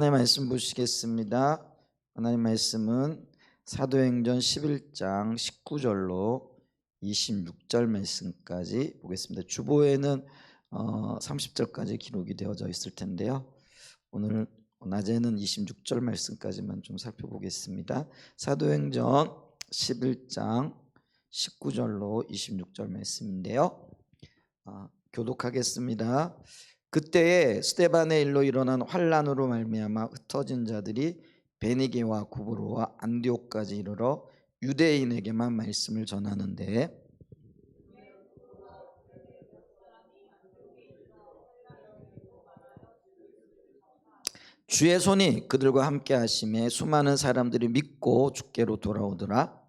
하나님 말씀 보시겠습니다. 하나님 말씀은 사도행전 11장 19절로 26절 말씀까지 보겠습니다. 주보에는 30절까지 기록이 되어져 있을 텐데요. 오늘 낮에는 26절 말씀까지만 좀 살펴보겠습니다. 사도행전 11장 19절로 26절 말씀인데요. 교독하겠습니다. 그때에 스데반의 일로 일어난 환란으로 말미암아 흩어진 자들이 베니게와 구브로와 안디옥까지 이르러 유대인에게만 말씀을 전하는데 주의 손이 그들과 함께 하심에 수많은 사람들이 믿고 주께로 돌아오더라.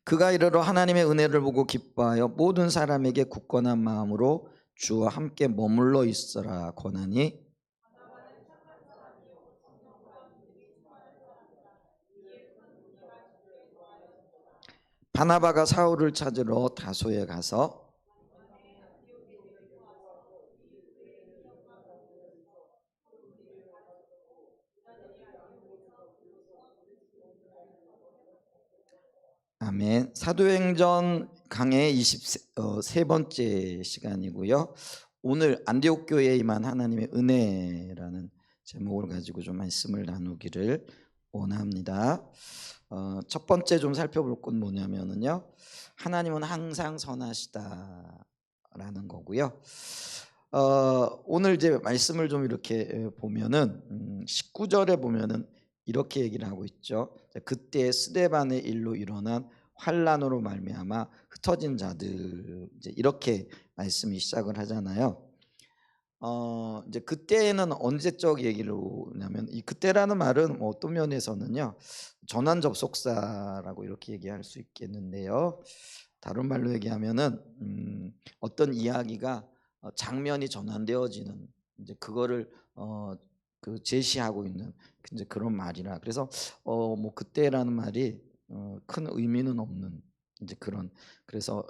그가 이르러 하나님의 은혜를 보고 기뻐하여 모든 사람에게 굳건한 마음으로 주와 함께 머물러 있어라 권하니 바나바가 사울을 찾으러 다소에 가서 아멘. 사도행전 강의 23번째 시간이고요. 오늘 안디옥 교회에 임한 하나님의 은혜라는 제목을 가지고 좀 말씀을 나누기를 원합니다. 첫 번째 좀 살펴볼 건 뭐냐면요, 하나님은 항상 선하시다라는 거고요. 오늘 이제 말씀을 좀 이렇게 보면은 19절에 보면은 이렇게 얘기를 하고 있죠. 그때 스데반의 일로 일어난 환란으로 말미암아 흩어진 자들, 이제 이렇게 말씀이 시작을 하잖아요. 이제 그때는 언제적 얘기를 오냐면, 이 그때라는 말은 뭐 어떤 면에서는요, 전환 접속사라고 이렇게 얘기할 수 있겠는데요. 다른 말로 얘기하면은 어떤 이야기가 장면이 전환되어지는, 이제 그거를 그 제시하고 있는 이제 그런 말이라. 그래서 뭐 그때라는 말이 큰 의미는 없는 이제 그런. 그래서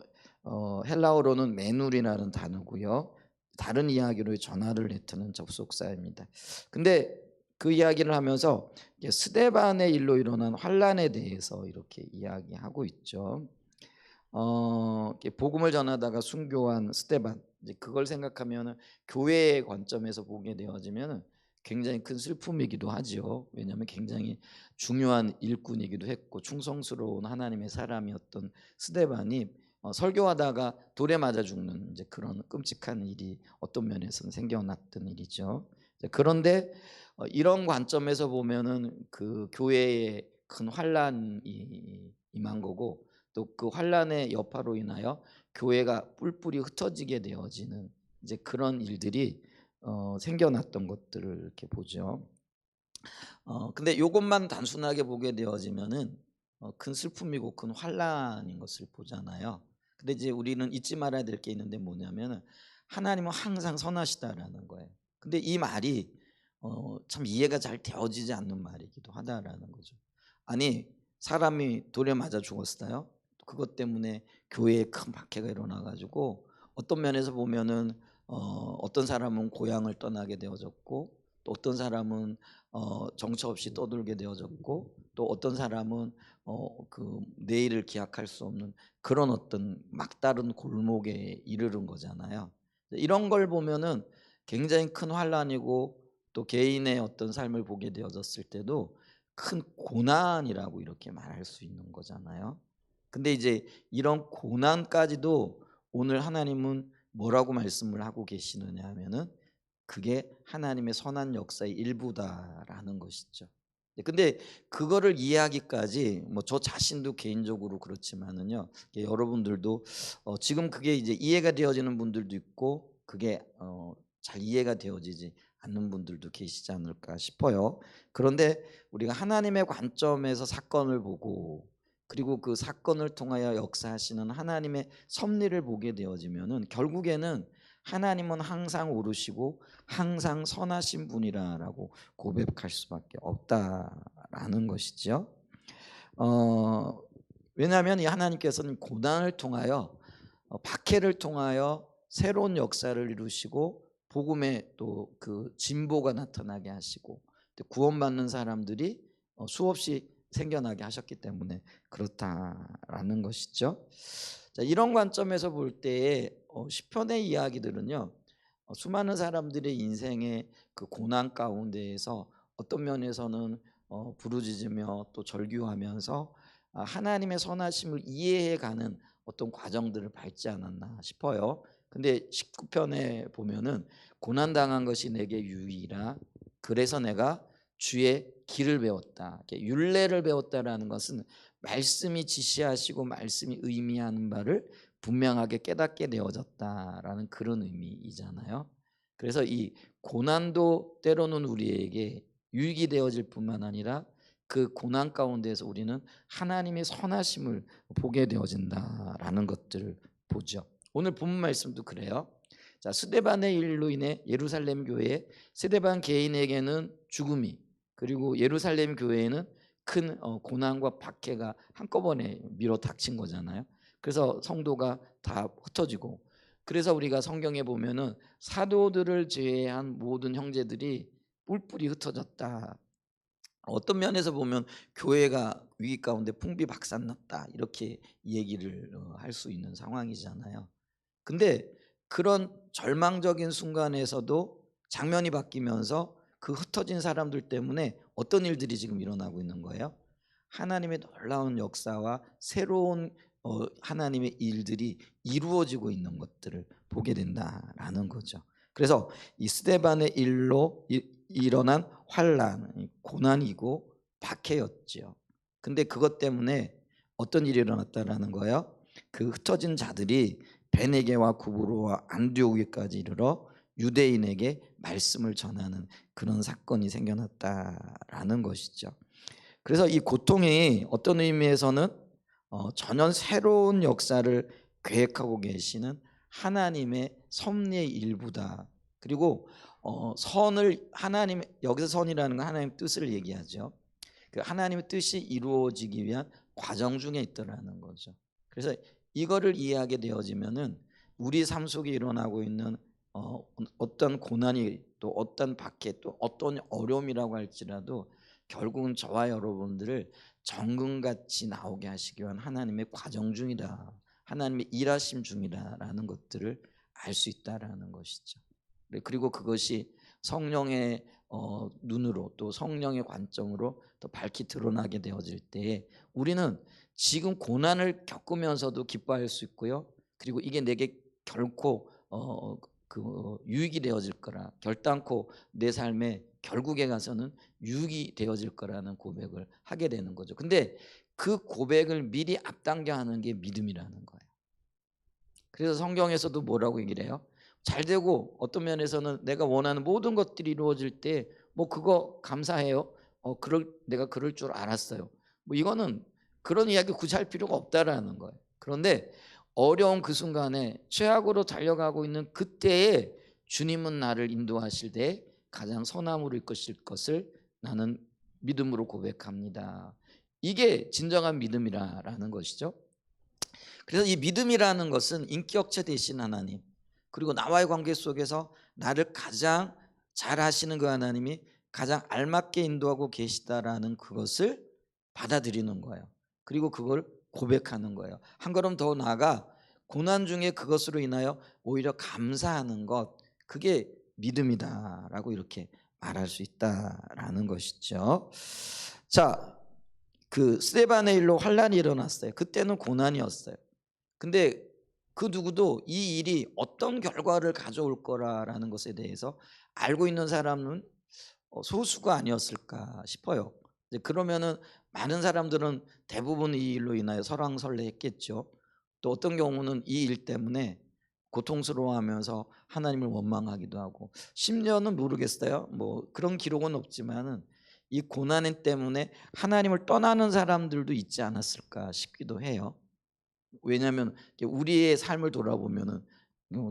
헬라어로는 메눌이라는 단어고요. 다른 이야기로 전화를 내트는 접속사입니다. 근데 그 이야기를 하면서 스데반의 일로 일어난 환란에 대해서 이렇게 이야기하고 있죠. 복음을 전하다가 순교한 스데반, 이제 그걸 생각하면 교회의 관점에서 보게 되어지면 굉장히 큰 슬픔이기도 하죠. 왜냐하면 굉장히 중요한 일꾼이기도 했고 충성스러운 하나님의 사람이었던 스데반이 설교하다가 돌에 맞아 죽는 이제 그런 끔찍한 일이 어떤 면에서는 생겨났던 일이죠. 그런데 이런 관점에서 보면은 그 교회에 큰 환란이 임한 거고, 또 그 환란의 여파로 인하여 교회가 뿔뿔이 흩어지게 되어지는 이제 그런 일들이 생겨났던 것들을 이렇게 보죠. 근데 이것만 단순하게 보게 되어지면은 큰 슬픔이고 큰 환란인 것을 보잖아요. 근데 이제 우리는 잊지 말아야 될 게 있는데 뭐냐면은 하나님은 항상 선하시다라는 거예요. 근데 이 말이 참 이해가 잘 되어지지 않는 말이기도 하다라는 거죠. 아니, 사람이 돌에 맞아 죽었어요. 그것 때문에 교회에 큰 박해가 일어나 가지고 어떤 면에서 보면은 어떤 사람은 고향을 떠나게 되어졌고, 또 어떤 사람은 정처 없이 떠돌게 되어졌고, 또 어떤 사람은 그 내일을 기약할 수 없는 그런 어떤 막다른 골목에 이르는 거잖아요. 이런 걸 보면은 굉장히 큰 환란이고, 또 개인의 어떤 삶을 보게 되어졌을 때도 큰 고난이라고 이렇게 말할 수 있는 거잖아요. 근데 이제 이런 고난까지도 오늘 하나님은 뭐라고 말씀을 하고 계시느냐 하면은 그게 하나님의 선한 역사의 일부다라는 것이죠. 근데 그거를 이해하기까지 뭐 저 자신도 개인적으로 그렇지만은요, 여러분들도 지금 그게 이제 이해가 되어지는 분들도 있고, 그게 잘 이해가 되어지지 않는 분들도 계시지 않을까 싶어요. 그런데 우리가 하나님의 관점에서 사건을 보고, 그리고 그 사건을 통하여 역사하시는 하나님의 섭리를 보게 되어지면은 결국에는 하나님은 항상 오르시고 항상 선하신 분이라고 고백할 수밖에 없다라는 것이죠. 왜냐하면 이 하나님께서는 고난을 통하여 박해를 통하여 새로운 역사를 이루시고 복음의 또 그 진보가 나타나게 하시고 구원받는 사람들이 수없이 생겨나게 하셨기 때문에 그렇다라는 것이죠. 자, 이런 관점에서 볼 때에 시편의 이야기들은요, 수많은 사람들의 인생의 그 고난 가운데에서 어떤 면에서는 부르짖으며 또 절규하면서 하나님의 선하심을 이해해가는 어떤 과정들을 밟지 않았나 싶어요. 근데 19편에 보면은 고난 당한 것이 내게 유익이라 그래서 내가 주의 길을 배웠다. 이렇게 율례를 배웠다라는 것은 말씀이 지시하시고 말씀이 의미하는 바를 분명하게 깨닫게 되어졌다라는 그런 의미이잖아요. 그래서 이 고난도 때로는 우리에게 유익이 되어질 뿐만 아니라 그 고난 가운데서 우리는 하나님의 선하심을 보게 되어진다라는 것들을 보죠. 오늘 본문 말씀도 그래요. 자, 스데반의 일로 인해 예루살렘 교회 스데반 개인에게는 죽음이, 그리고 예루살렘 교회에는 큰 고난과 박해가 한꺼번에 밀어 닥친 거잖아요. 그래서 성도가 다 흩어지고, 그래서 우리가 성경에 보면은 사도들을 제외한 모든 형제들이 뿔뿔이 흩어졌다. 어떤 면에서 보면 교회가 위기 가운데 풍비박산났다, 이렇게 얘기를 할 수 있는 상황이잖아요. 근데 그런 절망적인 순간에서도 장면이 바뀌면서 그 흩어진 사람들 때문에 어떤 일들이 지금 일어나고 있는 거예요? 하나님의 놀라운 역사와 새로운 하나님의 일들이 이루어지고 있는 것들을 보게 된다라는 거죠. 그래서 이 스데반의 일로 일어난 환란, 고난이고 박해였죠. 근데 그것 때문에 어떤 일이 일어났다라는 거예요? 그 흩어진 자들이 베네게와 구브로와 안디오기까지 이르러 유대인에게 말씀을 전하는 그런 사건이 생겨났다라는 것이죠. 그래서 이 고통이 어떤 의미에서는 전혀 새로운 역사를 계획하고 계시는 하나님의 섭리의 일부다. 그리고 선을 하나님, 여기서 선이라는 건 하나님의 뜻을 얘기하죠. 그 하나님의 뜻이 이루어지기 위한 과정 중에 있더라는 거죠. 그래서 이거를 이해하게 되어지면은 우리 삶 속에 일어나고 있는 어떤 고난이, 또 어떤 박해, 또 어떤 어려움이라고 할지라도 결국은 저와 여러분들을 정금같이 나오게 하시기 위한 하나님의 과정 중이다, 하나님의 일하심 중이다라는 것들을 알 수 있다라는 것이죠. 그리고 그것이 성령의 눈으로, 또 성령의 관점으로 더 밝히 드러나게 되어질 때에 우리는 지금 고난을 겪으면서도 기뻐할 수 있고요. 그리고 이게 내게 결코 그 유익이 되어질 거라, 결단코 내 삶에 결국에 가서는 유익이 되어질 거라는 고백을 하게 되는 거죠. 근데 그 고백을 미리 앞당겨 하는 게 믿음이라는 거예요. 그래서 성경에서도 뭐라고 얘기를 해요? 잘 되고 어떤 면에서는 내가 원하는 모든 것들이 이루어질 때 뭐 그거 감사해요. 내가 그럴 줄 알았어요. 뭐 이거는 그런 이야기 굳이 할 필요가 없다라는 거예요. 그런데 어려운 그 순간에 최악으로 달려가고 있는 그때에 주님은 나를 인도하실 때 가장 선함으로 이끄실 것을 나는 믿음으로 고백합니다. 이게 진정한 믿음이라는 것이죠. 그래서 이 믿음이라는 것은 인격체 되신 하나님, 그리고 나와의 관계 속에서 나를 가장 잘 하시는 그 하나님이 가장 알맞게 인도하고 계시다라는 그것을 받아들이는 거예요. 그리고 그걸 고백하는 거예요. 한 걸음 더 나아가 고난 중에 그것으로 인하여 오히려 감사하는 것, 그게 믿음이다라고 이렇게 말할 수 있다라는 것이죠. 자, 그 스데반의 일로 환란이 일어났어요. 그때는 고난이었어요. 근데 그 누구도 이 일이 어떤 결과를 가져올 거라는 것에 대해서 알고 있는 사람은 소수가 아니었을까 싶어요. 이제 그러면은 많은 사람들은 대부분 이 일로 인하여 설왕설래했겠죠. 또 어떤 경우는 이 일 때문에 고통스러워하면서 하나님을 원망하기도 하고, 심지어는 모르겠어요. 뭐 그런 기록은 없지만은 이 고난 때문에 하나님을 떠나는 사람들도 있지 않았을까 싶기도 해요. 왜냐하면 우리의 삶을 돌아보면은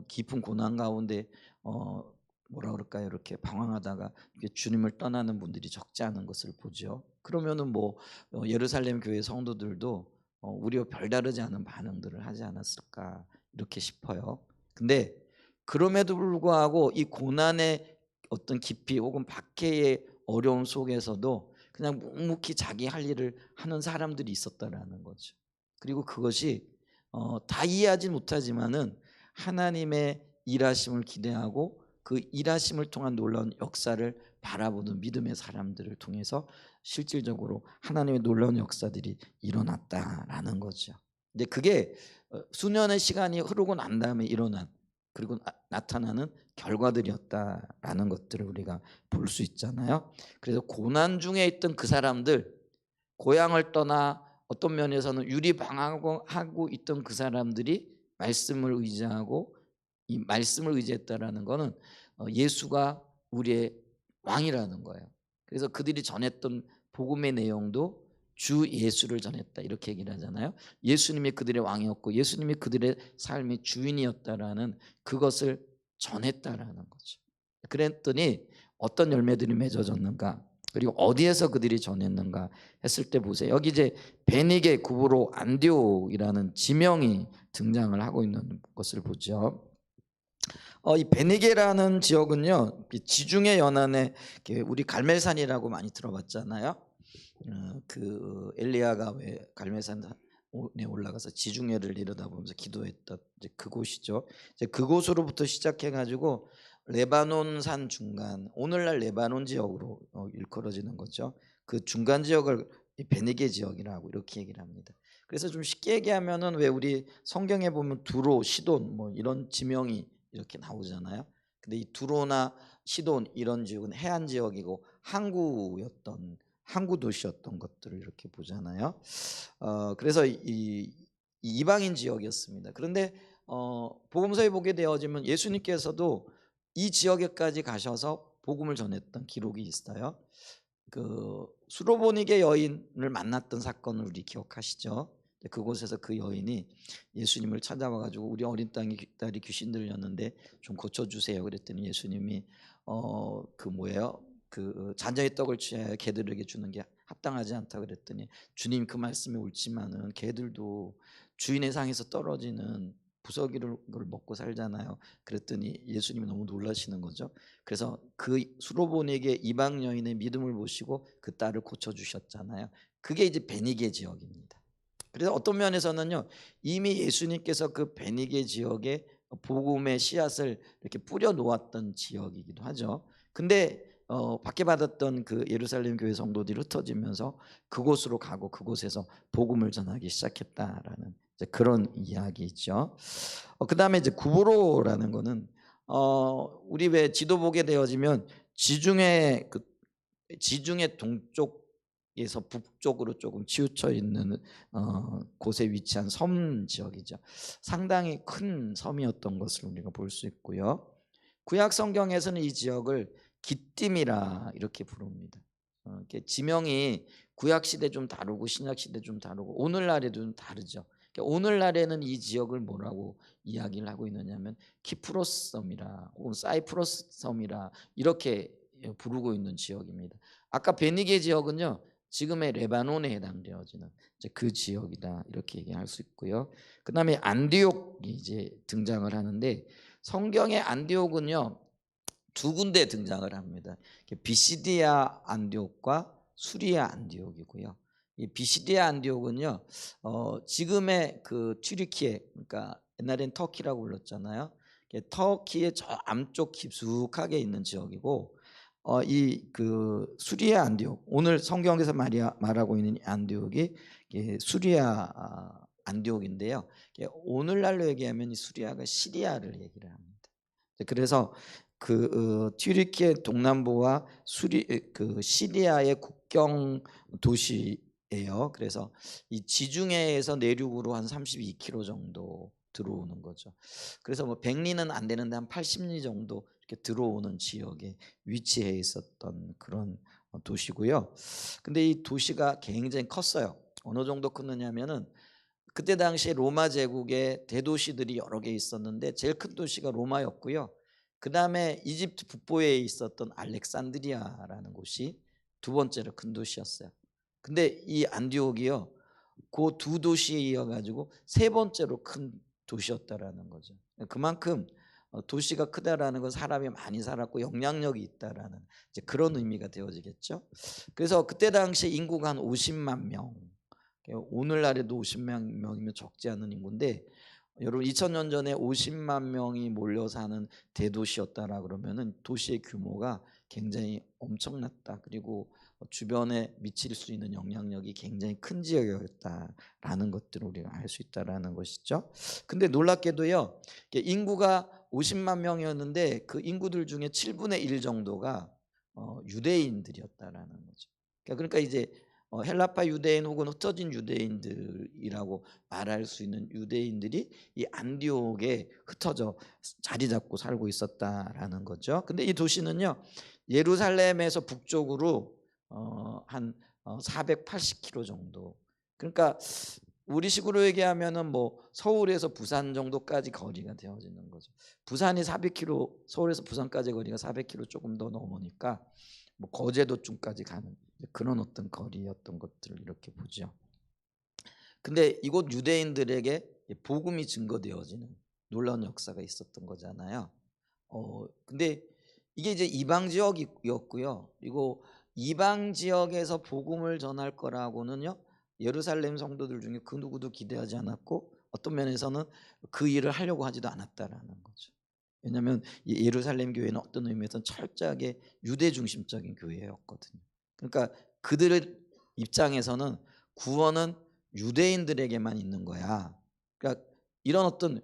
깊은 고난 가운데 뭐라 그럴까요? 이렇게 방황하다가 주님을 떠나는 분들이 적지 않은 것을 보죠. 그러면은 뭐 예루살렘 교회 성도들도 우리와 별다르지 않은 반응들을 하지 않았을까 이렇게 싶어요. 근데 그럼에도 불구하고 이 고난의 어떤 깊이 혹은 박해의 어려움 속에서도 그냥 묵묵히 자기 할 일을 하는 사람들이 있었다라는 거죠. 그리고 그것이 다 이해하지 못하지만은 하나님의 일하심을 기대하고 그 일하심을 통한 놀라운 역사를 바라보는 믿음의 사람들을 통해서 실질적으로 하나님의 놀라운 역사들이 일어났다라는 거죠. 근데 그게 수년의 시간이 흐르고 난 다음에 일어난 그리고 나타나는 결과들이었다라는 것들을 우리가 볼 수 있잖아요. 그래서 고난 중에 있던 그 사람들, 고향을 떠나 어떤 면에서는 유리방황하고 있던 그 사람들이 말씀을 의지하고 이 말씀을 의지했다라는 것은 예수가 우리의 왕이라는 거예요. 그래서 그들이 전했던 복음의 내용도 주 예수를 전했다 이렇게 얘기를 하잖아요. 예수님이 그들의 왕이었고 예수님이 그들의 삶의 주인이었다라는 그것을 전했다라는 거죠. 그랬더니 어떤 열매들이 맺어졌는가, 그리고 어디에서 그들이 전했는가 했을 때 보세요. 여기 이제 베니게 구브로 안디옥이라는 지명이 등장을 하고 있는 것을 보죠. 이 베니게라는 지역은요, 지중해 연안에 우리 갈멜산이라고 많이 들어봤잖아요. 그 엘리야가 왜 갈멜산에 올라가서 지중해를 내려다보면서 기도했던 이제 그곳이죠. 이제 그곳으로부터 시작해가지고 레바논산 중간, 오늘날 레바논 지역으로 일컬어지는 거죠. 그 중간 지역을 베니게 지역이라고 이렇게 얘기를 합니다. 그래서 좀 쉽게 얘기하면은 왜 우리 성경에 보면 두로, 시돈 뭐 이런 지명이 이렇게 나오잖아요. 근데 이 두로나 시돈 이런 지역은 해안 지역이고 항구 도시였던 것들을 이렇게 보잖아요. 그래서 이방인 지역이었습니다. 그런데 복음서에 보게 되어지면 예수님께서도 이 지역에까지 가셔서 복음을 전했던 기록이 있어요. 그 수로보니게 여인을 만났던 사건을 우리 기억하시죠? 그곳에서 그 여인이 예수님을 찾아와 가지고 우리 어린 딸이 귀신 들렸는데 좀 고쳐주세요. 그랬더니 예수님이 그 뭐예요? 그 잔자의 떡을 취하여 개들에게 주는 게 합당하지 않다 그랬더니 주님 그 말씀이 옳지만은 개들도 주인의 상에서 떨어지는 부서기를 먹고 살잖아요. 그랬더니 예수님이 너무 놀라시는 거죠. 그래서 그 수로보니게 이방 여인의 믿음을 보시고 그 딸을 고쳐 주셨잖아요. 그게 이제 베니게 지역입니다. 그래서 어떤 면에서는요, 이미 예수님께서 그 베니게 지역에 복음의 씨앗을 이렇게 뿌려 놓았던 지역이기도 하죠. 근데 박해받았던 그 예루살렘 교회 성도들이 흩어지면서 그곳으로 가고 그곳에서 복음을 전하기 시작했다라는 이제 그런 이야기죠. 그다음에 이제 구브로라는 거는 우리 왜 지도 보게 되어지면 지중해 동쪽에서 북쪽으로 조금 치우쳐 있는 곳에 위치한 섬 지역이죠. 상당히 큰 섬이었던 것을 우리가 볼 수 있고요. 구약 성경에서는 이 지역을 기띔이라 이렇게 부릅니다. 이렇게 지명이 구약 시대 좀 다르고 신약 시대 좀 다르고 오늘날에도 좀 다르죠. 그러니까 오늘날에는 이 지역을 뭐라고 이야기를 하고 있느냐면 키프로스 섬이라 혹은 사이프러스 섬이라 이렇게 부르고 있는 지역입니다. 아까 베니게 지역은요, 지금의 레바논에 해당되어지는 이제 그 지역이다 이렇게 얘기할 수 있고요. 그다음에 안디옥이 이제 등장을 하는데 성경의 안디옥은요 두 군데 등장을 합니다. 비시디아 안디옥과 수리아 안디옥이고요. 이 비시디아 안디옥은요 지금의 그 튀르키예, 그러니까 옛날엔 터키라고 불렀잖아요. 터키의 저 암쪽 깊숙하게 있는 지역이고 이 그 수리아 안디옥, 오늘 성경에서 말하고 있는 안디옥이 수리아 안디옥인데요. 오늘날로 얘기하면 이 수리아가 시리아를 얘기를 합니다. 그래서 그 튀르키예 동남부와 그 시리아의 국경 도시예요. 그래서 이 지중해에서 내륙으로 한 32km 정도 들어오는 거죠. 그래서 뭐 100리는 안 되는데 한 80리 정도 이렇게 들어오는 지역에 위치해 있었던 그런 도시고요. 근데 이 도시가 굉장히 컸어요. 어느 정도 컸느냐면은 그때 당시에 로마 제국의 대도시들이 여러 개 있었는데 제일 큰 도시가 로마였고요. 그 다음에 이집트 북부에 있었던 알렉산드리아라는 곳이 두 번째로 큰 도시였어요. 근데 이 안디옥이요, 그 두 도시에 이어가지고 세 번째로 큰 도시였다라는 거죠. 그만큼 도시가 크다라는 건 사람이 많이 살았고 영향력이 있다라는 이제 그런 의미가 되어지겠죠. 그래서 그때 당시 인구가 한 50만 명. 오늘날에도 50만 명이면 적지 않은 인구인데 여러분 2000년 전에 50만 명이 몰려 사는 대도시였다라 그러면은 도시의 규모가 굉장히 엄청났다. 그리고 주변에 미칠 수 있는 영향력이 굉장히 큰 지역이었다라는 것들을 우리가 알 수 있다라는 것이죠. 근데 놀랍게도요. 인구가 50만 명이었는데 그 인구들 중에 7분의 1 정도가 유대인들이었다라는 거죠. 그러니까 이제 헬라파 유대인 혹은 흩어진 유대인들이라고 말할 수 있는 유대인들이 이 안디옥에 흩어져 자리 잡고 살고 있었다라는 거죠. 근데 이 도시는요 예루살렘에서 북쪽으로 한 480km 정도. 그러니까 우리식으로 얘기하면은 뭐 서울에서 부산 정도까지 거리가 되어지는 거죠. 부산이 400km, 서울에서 부산까지 거리가 400km 조금 더 넘으니까 뭐 거제도쯤까지 가는 그런 어떤 거리였던 것들을 이렇게 보죠. 근데 이곳 유대인들에게 복음이 증거되어지는 놀라운 역사가 있었던 거잖아요. 근데 이게 이제 이방 지역이었고요. 그리고 이방 지역에서 복음을 전할 거라고는요. 예루살렘 성도들 중에 그 누구도 기대하지 않았고 어떤 면에서는 그 일을 하려고 하지도 않았다라는 거죠. 왜냐하면 이 예루살렘 교회는 어떤 의미에서는 철저하게 유대 중심적인 교회였거든요. 그러니까 그들의 입장에서는 구원은 유대인들에게만 있는 거야. 그러니까 이런 어떤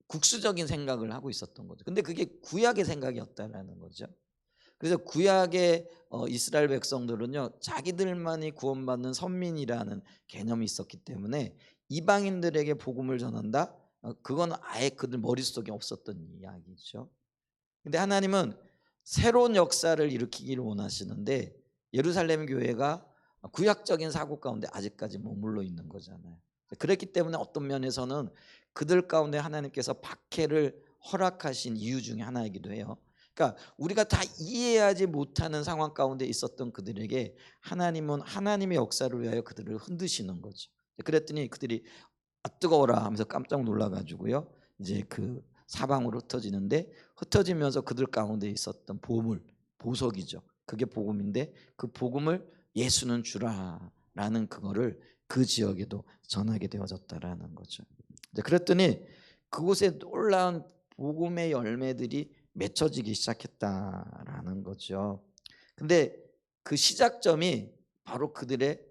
국수적인 생각을 하고 있었던 거죠. 근데 그게 구약의 생각이었다라는 거죠. 그래서 구약의 이스라엘 백성들은요 자기들만이 구원받는 선민이라는 개념이 있었기 때문에 이방인들에게 복음을 전한다? 그건 아예 그들 머릿속에 없었던 이야기죠. 근데 하나님은 새로운 역사를 일으키기를 원하시는데 예루살렘 교회가 구약적인 사고 가운데 아직까지 머물러 있는 거잖아요. 그랬기 때문에 어떤 면에서는 그들 가운데 하나님께서 박해를 허락하신 이유 중에 하나이기도 해요. 그러니까 우리가 다 이해하지 못하는 상황 가운데 있었던 그들에게 하나님은 하나님의 역사를 위하여 그들을 흔드시는 거죠. 그랬더니 그들이 아 뜨거워라 하면서 깜짝 놀라가지고요. 이제 그 사방으로 흩어지는데 흩어지면서 그들 가운데 있었던 보물, 보석이죠. 그게 복음인데 그 복음을 예수는 주라라는 그거를 그 지역에도 전하게 되어졌다라는 거죠. 이제 그랬더니 그곳에 놀라운 복음의 열매들이 맺혀지기 시작했다라는 거죠. 근데 그 시작점이 바로 그들의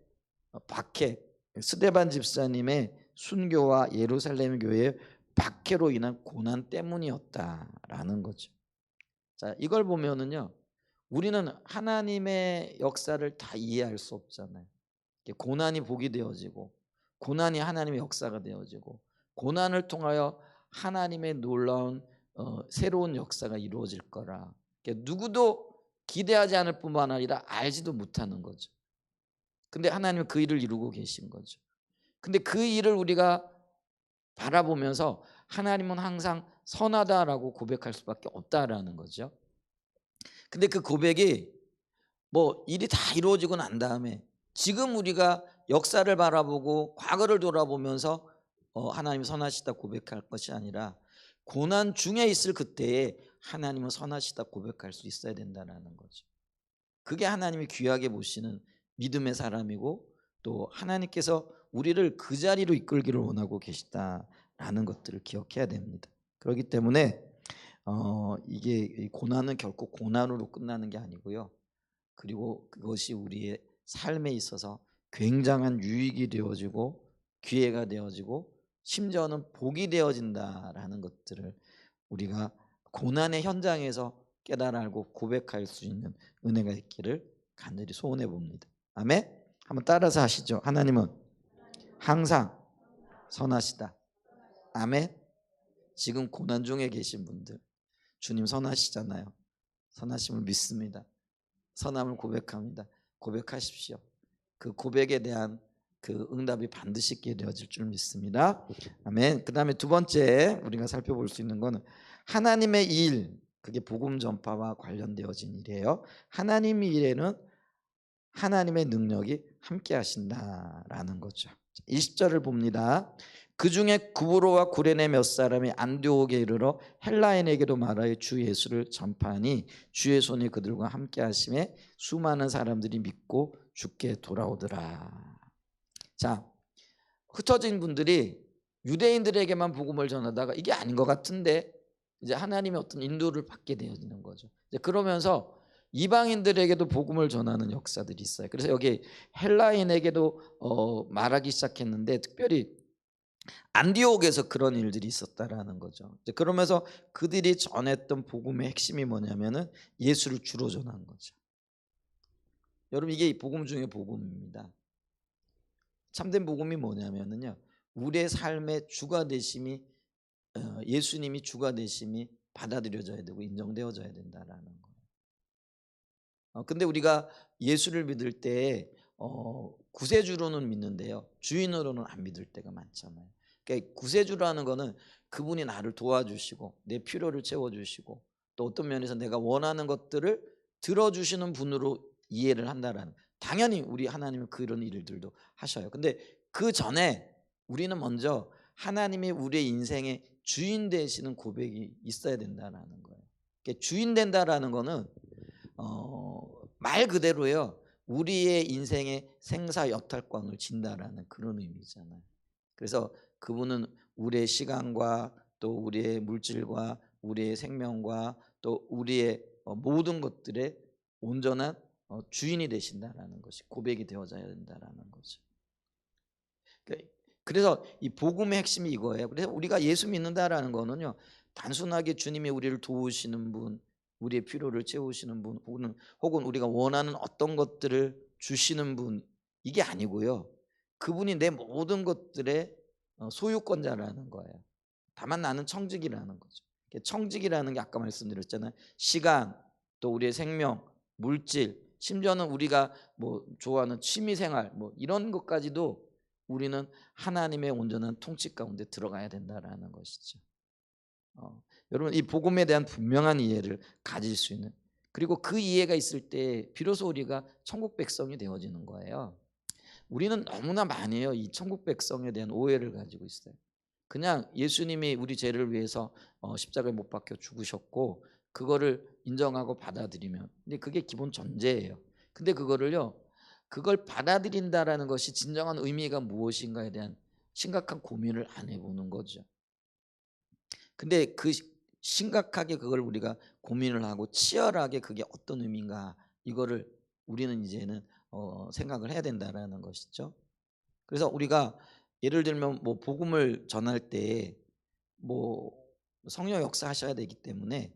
박해, 스데반 집사님의 순교와 예루살렘 교회의 박해로 인한 고난 때문이었다라는 거죠. 자, 이걸 보면은요. 우리는 하나님의 역사를 다 이해할 수 없잖아요. 고난이 복이 되어지고 고난이 하나님의 역사가 되어지고 고난을 통하여 하나님의 놀라운 새로운 역사가 이루어질 거라. 누구도 기대하지 않을 뿐만 아니라 알지도 못하는 거죠. 근데 하나님은 그 일을 이루고 계신 거죠. 근데 그 일을 우리가 바라보면서 하나님은 항상 선하다라고 고백할 수밖에 없다라는 거죠. 근데 그 고백이 뭐 일이 다 이루어지고 난 다음에 지금 우리가 역사를 바라보고 과거를 돌아보면서 하나님 선하시다 고백할 것이 아니라 고난 중에 있을 그때에 하나님은 선하시다 고백할 수 있어야 된다는 거죠. 그게 하나님이 귀하게 보시는 믿음의 사람이고 또 하나님께서 우리를 그 자리로 이끌기를 원하고 계시다라는 것들을 기억해야 됩니다. 그렇기 때문에 이게 고난은 결코 고난으로 끝나는 게 아니고요. 그리고 그것이 우리의 삶에 있어서 굉장한 유익이 되어지고 기회가 되어지고 심지어는 복이 되어진다라는 것들을 우리가 고난의 현장에서 깨달아 알고 고백할 수 있는 은혜가 있기를 간절히 소원해 봅니다. 아멘. 한번 따라서 하시죠. 하나님은 항상 선하시다. 아멘. 지금 고난 중에 계신 분들 주님 선하시잖아요. 선하심을 믿습니다. 선함을 고백합니다. 고백하십시오. 그 고백에 대한 그 응답이 반드시 있게 되어질 줄 믿습니다. 아멘. 그 다음에 두 번째 우리가 살펴볼 수 있는 것은 하나님의 일, 그게 복음 전파와 관련되어진 일이에요. 하나님의 일에는 하나님의 능력이 함께 하신다라는 거죠. 20절을 봅니다. 그 중에 구브로와 구레네 몇 사람이 안디옥에 이르러 헬라인에게도 말하여 주 예수를 전파하니 주의 손이 그들과 함께 하심에 수많은 사람들이 믿고 주께 돌아오더라. 자, 흩어진 분들이 유대인들에게만 복음을 전하다가 이게 아닌 것 같은데 이제 하나님의 어떤 인도를 받게 되어지는 거죠. 이제 그러면서 이방인들에게도 복음을 전하는 역사들이 있어요. 그래서 여기 헬라인에게도 말하기 시작했는데 특별히 안디옥에서 그런 일들이 있었다라는 거죠. 이제 그러면서 그들이 전했던 복음의 핵심이 뭐냐면은 예수를 주로 전한 거죠. 여러분 이게 복음 중에 복음입니다. 참된 복음이 뭐냐면은요, 우리의 삶의 주가 되심이 예수님이 주가 되심이 받아들여져야 되고 인정되어져야 된다라는 거예요. 근데 우리가 예수를 믿을 때 구세주로는 믿는데요, 주인으로는 안 믿을 때가 많잖아요. 그러니까 구세주라는 거는 그분이 나를 도와주시고 내 필요를 채워주시고 또 어떤 면에서 내가 원하는 것들을 들어주시는 분으로 이해를 한다라는. 당연히 우리 하나님은 그런 일들도 하셔요. 근데 그 전에 우리는 먼저 하나님이 우리의 인생의 주인 되시는 고백이 있어야 된다라는 거예요. 그러니까 주인 된다라는 거는 말 그대로요, 우리의 인생의 생사 여탈권을 진다라는 그런 의미잖아요. 그래서 그분은 우리의 시간과 또 우리의 물질과 우리의 생명과 또 우리의 모든 것들의 온전한 주인이 되신다라는 것이 고백이 되어져야 된다라는 거죠. 그래서 이 복음의 핵심이 이거예요. 그래서 우리가 예수 믿는다라는 거는요, 단순하게 주님이 우리를 도우시는 분, 우리의 필요를 채우시는 분, 혹은 우리가 원하는 어떤 것들을 주시는 분, 이게 아니고요, 그분이 내 모든 것들의 소유권자라는 거예요. 다만 나는 청직이라는 거죠. 청직이라는 게 아까 말씀드렸잖아요. 시간, 또 우리의 생명, 물질, 심지어는 우리가 뭐 좋아하는 취미생활 뭐 이런 것까지도 우리는 하나님의 온전한 통치 가운데 들어가야 된다라는 것이죠. 여러분 이 복음에 대한 분명한 이해를 가질 수 있는, 그리고 그 이해가 있을 때 비로소 우리가 천국 백성이 되어지는 거예요. 우리는 너무나 많이요, 이 천국 백성에 대한 오해를 가지고 있어요. 그냥 예수님이 우리 죄를 위해서 십자가에 못 박혀 죽으셨고 그거를 인정하고 받아들이면, 근데 그게 기본 전제예요. 근데 그걸 받아들인다라는 것이 진정한 의미가 무엇인가에 대한 심각한 고민을 안 해보는 거죠. 근데 심각하게 그걸 우리가 고민을 하고 치열하게 그게 어떤 의미인가, 이거를 우리는 이제는 생각을 해야 된다라는 것이죠. 그래서 우리가 예를 들면 뭐 복음을 전할 때 뭐 성령 역사하셔야 되기 때문에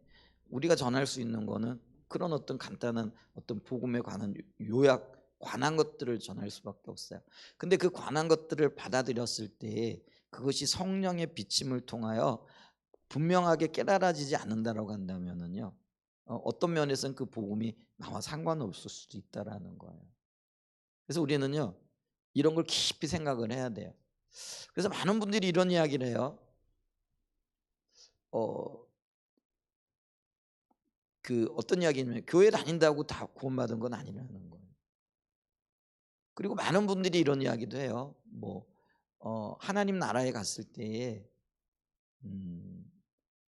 우리가 전할 수 있는 거는 그런 어떤 간단한 어떤 복음에 관한 요약, 관한 것들을 전할 수밖에 없어요. 근데 그 관한 것들을 받아들였을 때 그것이 성령의 비침을 통하여 분명하게 깨달아지지 않는다라고 한다면은요, 어떤 면에서는 그 복음이 나와 상관없을 수도 있다라는 거예요. 그래서 우리는요, 이런 걸 깊이 생각을 해야 돼요. 그래서 많은 분들이 이런 이야기를 해요. 어떤 이야기냐면 교회 다닌다고 다 구원받은 건 아니라는 거예요. 그리고 많은 분들이 이런 이야기도 해요. 하나님 나라에 갔을 때에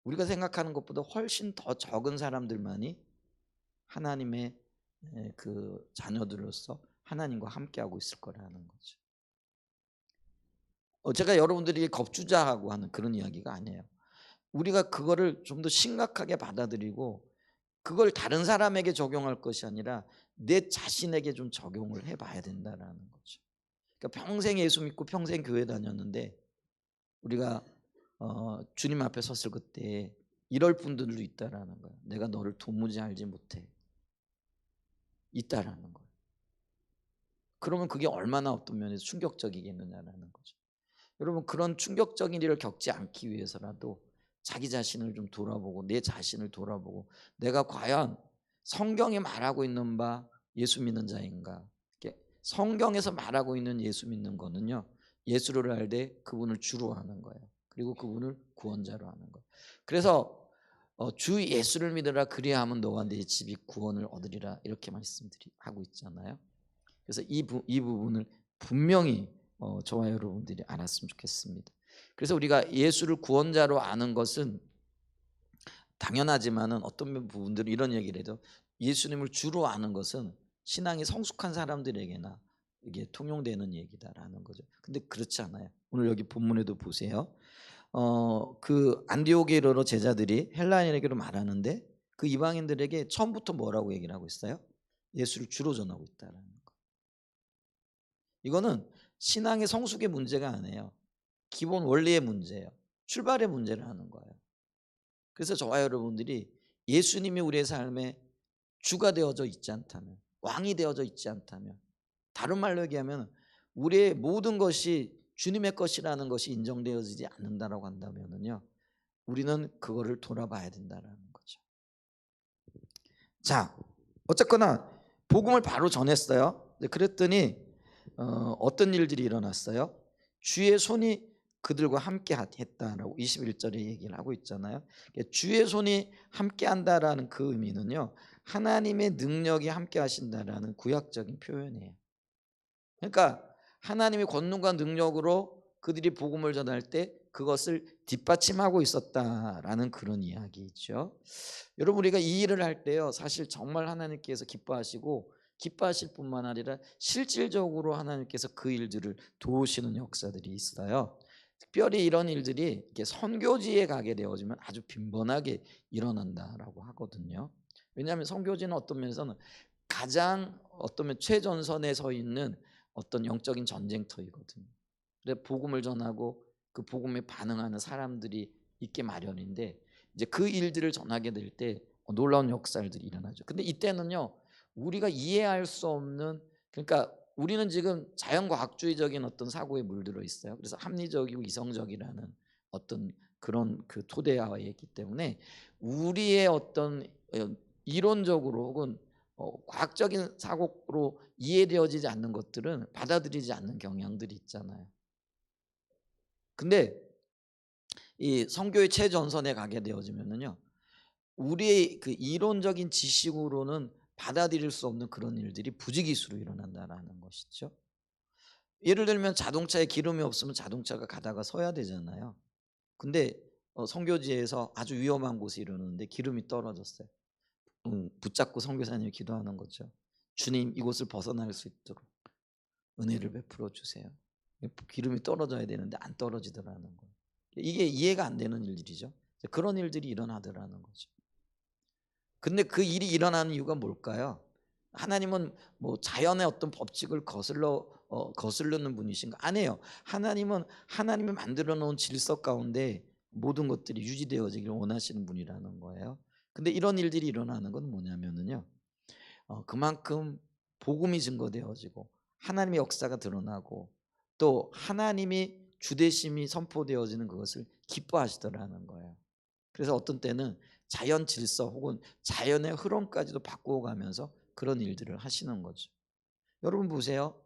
우리가 생각하는 것보다 훨씬 더 적은 사람들만이 하나님의 그 자녀들로서 하나님과 함께하고 있을 거라는 거죠. 제가 여러분들이 겁주자하고 하는 그런 이야기가 아니에요. 우리가 그거를 좀 더 심각하게 받아들이고 그걸 다른 사람에게 적용할 것이 아니라 내 자신에게 좀 적용을 해봐야 된다라는 거죠. 그러니까 평생 예수 믿고 평생 교회 다녔는데 우리가 주님 앞에 섰을 그때 이럴 분들도 있다라는 거예요. 내가 너를 도무지 알지 못해. 있다라는 거예요. 그러면 그게 얼마나 어떤 면에서 충격적이겠느냐라는 거죠. 여러분 그런 충격적인 일을 겪지 않기 위해서라도 자기 자신을 좀 돌아보고 내 자신을 돌아보고 내가 과연 성경이 말하고 있는 바 예수 믿는 자인가. 성경에서 말하고 있는 예수 믿는 거는요, 예수를 알되 그분을 주로 하는 거예요. 그리고 그분을 구원자로 하는 거예요. 그래서 주 예수를 믿으라 그리하면 너와 네 집이 구원을 얻으리라 이렇게 말씀하고 있잖아요. 그래서 이 부분을 분명히 저와 여러분들이 알았으면 좋겠습니다. 그래서 우리가 예수를 구원자로 아는 것은 당연하지만은 어떤 부분들은 이런 얘기를 해도 예수님을 주로 아는 것은 신앙이 성숙한 사람들에게나 이게 통용되는 얘기다라는 거죠. 근데 그렇지 않아요. 오늘 여기 본문에도 보세요. 그 안디옥에 이르러 제자들이 헬라인에게로 말하는데 그 이방인들에게 처음부터 뭐라고 얘기를 하고 있어요? 예수를 주로 전하고 있다라는 거. 이거는 신앙의 성숙의 문제가 아니에요. 기본 원리의 문제예요. 출발의 문제를 하는 거예요. 그래서 저와 여러분들이 예수님이 우리의 삶에 주가 되어져 있지 않다면, 왕이 되어져 있지 않다면, 다른 말로 얘기하면 우리의 모든 것이 주님의 것이라는 것이 인정되어지지 않는다라고 한다면요, 우리는 그거를 돌아봐야 된다라는 거죠. 자, 어쨌거나 복음을 바로 전했어요. 그랬더니 어떤 일들이 일어났어요? 주의 손이 그들과 함께 했다라고 21절에 얘기를 하고 있잖아요. 주의 손이 함께 한다라는 그 의미는요, 하나님의 능력이 함께 하신다라는 구약적인 표현이에요. 그러니까 하나님의 권능과 능력으로 그들이 복음을 전할 때 그것을 뒷받침하고 있었다라는 그런 이야기죠. 여러분, 우리가 이 일을 할 때요, 사실 정말 하나님께서 기뻐하시고 기뻐하실 뿐만 아니라 실질적으로 하나님께서 그 일들을 도우시는 역사들이 있어요. 특별히 이런 일들이 이렇게 선교지에 가게 되어지면 아주 빈번하게 일어난다라고 하거든요. 왜냐하면 선교지는 어떤 면에서는 가장 어떤 면 최전선에 서 있는 어떤 영적인 전쟁터이거든요. 그래서 복음을 전하고 그 복음에 반응하는 사람들이 있게 마련인데, 이제 그 일들을 전하게 될 때 놀라운 역사들이 일어나죠. 근데 이때는요, 우리가 이해할 수 없는, 그러니까 우리는 지금 자연과학주의적인 어떤 사고에 물들어 있어요. 그래서 합리적이고 이성적이라는 어떤 그런 그 토대화에 있기 때문에 우리의 어떤 이론적으로 혹은 과학적인 사고로 이해되어지지 않는 것들은 받아들이지 않는 경향들이 있잖아요. 근데 이 선교의 최전선에 가게 되어지면은요, 우리의 그 이론적인 지식으로는 받아들일 수 없는 그런 일들이 부지기수로 일어난다라는 것이죠. 예를 들면 자동차에 기름이 없으면 자동차가 가다가 서야 되잖아요. 근데 선교지에서 아주 위험한 곳에 이르는데 기름이 떨어졌어요. 붙잡고 선교사님이 기도하는 거죠. 주님, 이곳을 벗어날 수 있도록 은혜를 베풀어 주세요. 기름이 떨어져야 되는데 안 떨어지더라는 거예요. 이게 이해가 안 되는 일들이죠. 그런 일들이 일어나더라는 거죠. 근데 그 일이 일어나는 이유가 뭘까요? 하나님은 뭐 자연의 어떤 법칙을 거스르는 분이신가? 아니에요. 하나님은 하나님이 만들어 놓은 질서 가운데 모든 것들이 유지되어지기를 원하시는 분이라는 거예요. 근데 이런 일들이 일어나는 건 뭐냐면은요, 그만큼 복음이 증거되어지고 하나님의 역사가 드러나고 또 하나님이 주되심이 선포되어지는 그것을 기뻐하시더라는 거예요. 그래서 어떤 때는 자연 질서 혹은 자연의 흐름까지도 바꾸어 가면서 그런 일들을 하시는 거죠. 여러분 보세요.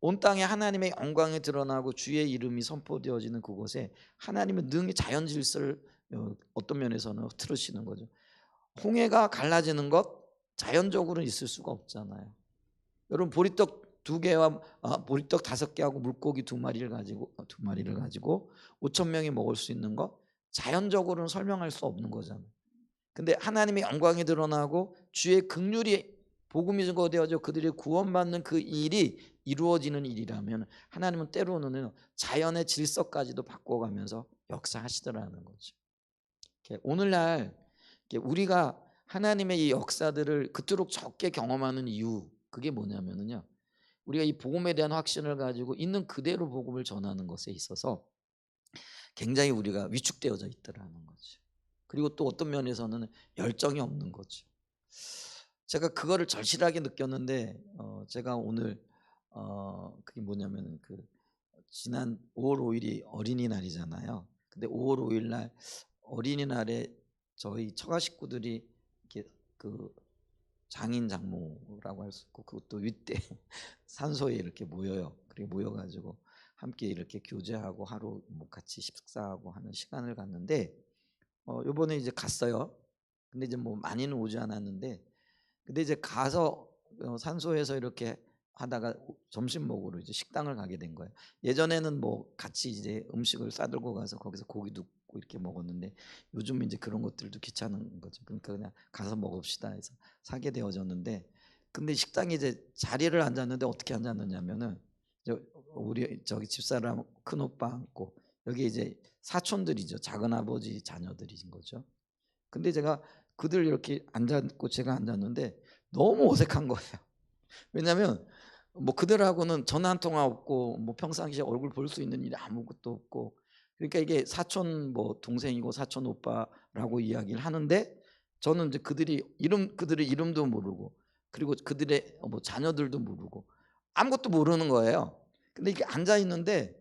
온 땅에 하나님의 영광이 드러나고 주의 이름이 선포되어지는 그곳에 하나님은 능히 자연 질서를 어떤 면에서는 흐트러시는 거죠. 홍해가 갈라지는 것 자연적으로는 있을 수가 없잖아요. 여러분, 보리떡 2개와 보리떡 5개하고 물고기 2마리를 가지고 5천 명이 먹을 수 있는 것, 자연적으로는 설명할 수 없는 거잖아요. 근데 하나님의 영광이 드러나고 주의 긍휼이 복음이 증거되어져 그들이 구원받는 그 일이 이루어지는 일이라면 하나님은 때로는 자연의 질서까지도 바꿔가면서 역사하시더라는 거죠. 오늘날 우리가 하나님의 이 역사들을 그토록 적게 경험하는 이유, 그게 뭐냐면요, 우리가 이 복음에 대한 확신을 가지고 있는 그대로 복음을 전하는 것에 있어서 굉장히 우리가 위축되어져 있더라는 거죠. 그리고 또 어떤 면에서는 열정이 없는 거죠. 제가 그거를 절실하게 느꼈는데, 제가 오늘 그게 뭐냐면 그 지난 5월 5일이 어린이날이잖아요. 근데 5월 5일 날 어린이날에 저희 처가 식구들이 이렇게 그 장인 장모라고 할 수 있고 그것도 윗대 산소에 이렇게 모여요. 그리고 모여가지고 함께 이렇게 교제하고 하루 뭐 같이 식사하고 하는 시간을 갖는데, 요번에 이제 갔어요. 근데 이제 뭐 많이는 오지 않았는데, 근데 이제 가서 산소에서 이렇게 하다가 점심 먹으러 이제 식당을 가게 된 거예요. 예전에는 뭐 같이 이제 음식을 싸들고 가서 거기서 고기도 굽고 이렇게 먹었는데 요즘 이제 그런 것들도 귀찮은 거죠. 그러니까 그냥 가서 먹읍시다 해서 사게 되어졌는데, 근데 식당에 이제 자리를 앉았는데 어떻게 앉았느냐면은 우리 저기 집사람 큰 오빠 앉고 여기 이제 사촌들이죠. 작은 아버지 자녀들인 거죠. 근데 제가 그들 이렇게 앉았고 제가 앉았는데 너무 어색한 거예요. 왜냐하면 뭐 그들하고는 전화 한 통화 없고 뭐 평상시에 얼굴 볼 수 있는 일이 아무것도 없고, 그러니까 이게 사촌 뭐 동생이고 사촌 오빠라고 이야기를 하는데 저는 이제 그들의 이름도 모르고 그리고 그들의 뭐 자녀들도 모르고 아무것도 모르는 거예요. 근데 이게 앉아 있는데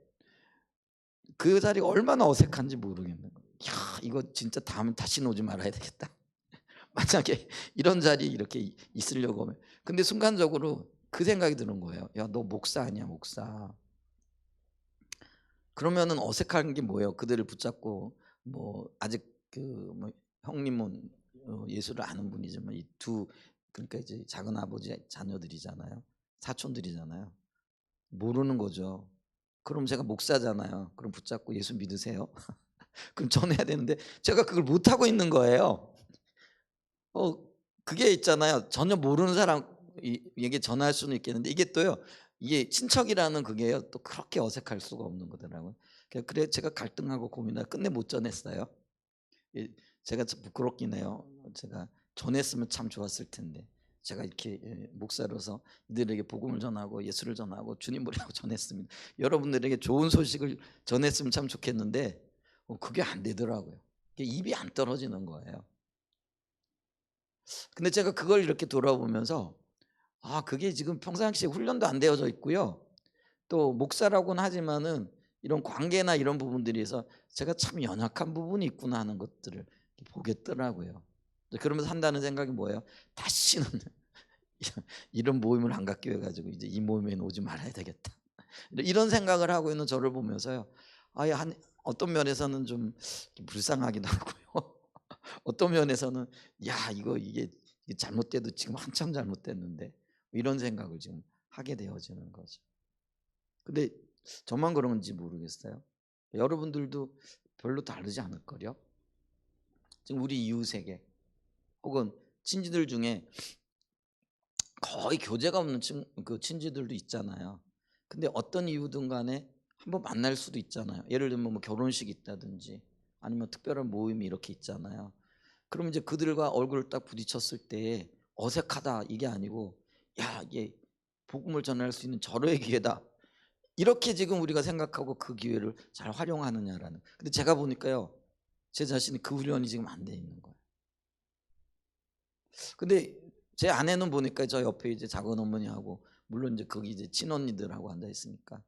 그 자리가 얼마나 어색한지 모르겠는 거예요. 야, 이거 진짜 다음에 다시는 오지 말아야 되겠다. 만약에 이런 자리에 이렇게 있으려고 하면. 근데 순간적으로 그 생각이 드는 거예요. 야, 너 목사 아니야, 목사. 그러면은 어색한 게 뭐예요? 그들을 붙잡고 뭐 아직 그 뭐 형님은 예수를 아는 분이지만 이 두, 그러니까 이제 작은 아버지 자녀들이잖아요. 사촌들이잖아요. 모르는 거죠. 그럼 제가 목사잖아요. 그럼 붙잡고 예수 믿으세요? 그럼 전해야 되는데 제가 그걸 못 하고 있는 거예요. 어 그게 있잖아요. 전혀 모르는 사람에게 전할 수는 있겠는데 이게 또요. 이게 친척이라는 그게요. 또 그렇게 어색할 수가 없는 거더라고요. 그래 제가 갈등하고 고민하다 끝내 못 전했어요. 이 제가 참 부끄럽긴 해요. 제가 전했으면 참 좋았을 텐데. 제가 이렇게 목사로서 이들에게 복음을 전하고 예수를 전하고 주님 보라고 전했습니다. 여러분들에게 좋은 소식을 전했으면 참 좋겠는데 그게 안 되더라고요. 입이 안 떨어지는 거예요. 근데 제가 그걸 이렇게 돌아보면서 그게 지금 평상시에 훈련도 안 되어져 있고요. 또 목사라고는 하지만은 이런 관계나 이런 부분들에서 제가 참 연약한 부분이 있구나 하는 것들을 보겠더라고요. 그러면서 한다는 생각이 뭐예요? 다시는 이런 모임을 안 갖기로 해가지고 이제 이 모임에 오지 말아야 되겠다. 이런 생각을 하고 있는 저를 보면서요. 한 어떤 면에서는 좀 불쌍하기도 하고요. 어떤 면에서는 야 이게 잘못돼도 지금 한참 잘못됐는데 이런 생각을 지금 하게 되어지는 거죠. 근데 저만 그런 건지 모르겠어요. 여러분들도 별로 다르지 않을걸요. 지금 우리 이웃에게 혹은 친지들 중에 거의 교제가 없는 그 친지들도 있잖아요. 근데 어떤 이유든 간에 한번 만날 수도 있잖아요. 예를 들면 뭐 결혼식이 있다든지 아니면 특별한 모임이 이렇게 있잖아요. 그럼 이제 그들과 얼굴을 딱 부딪혔을 때 어색하다 이게 아니고 야 이게 복음을 전할 수 있는 절호의 기회다. 이렇게 지금 우리가 생각하고 그 기회를 잘 활용하느냐라는. 근데 제가 보니까요. 제 자신이 그 훈련이 지금 안 돼 있는 거예요. 근데 제 아내는 보니까 저 옆에 이제 작은 어머니하고 물론 이제 거기 이제 친언니들하고 앉아 있으니까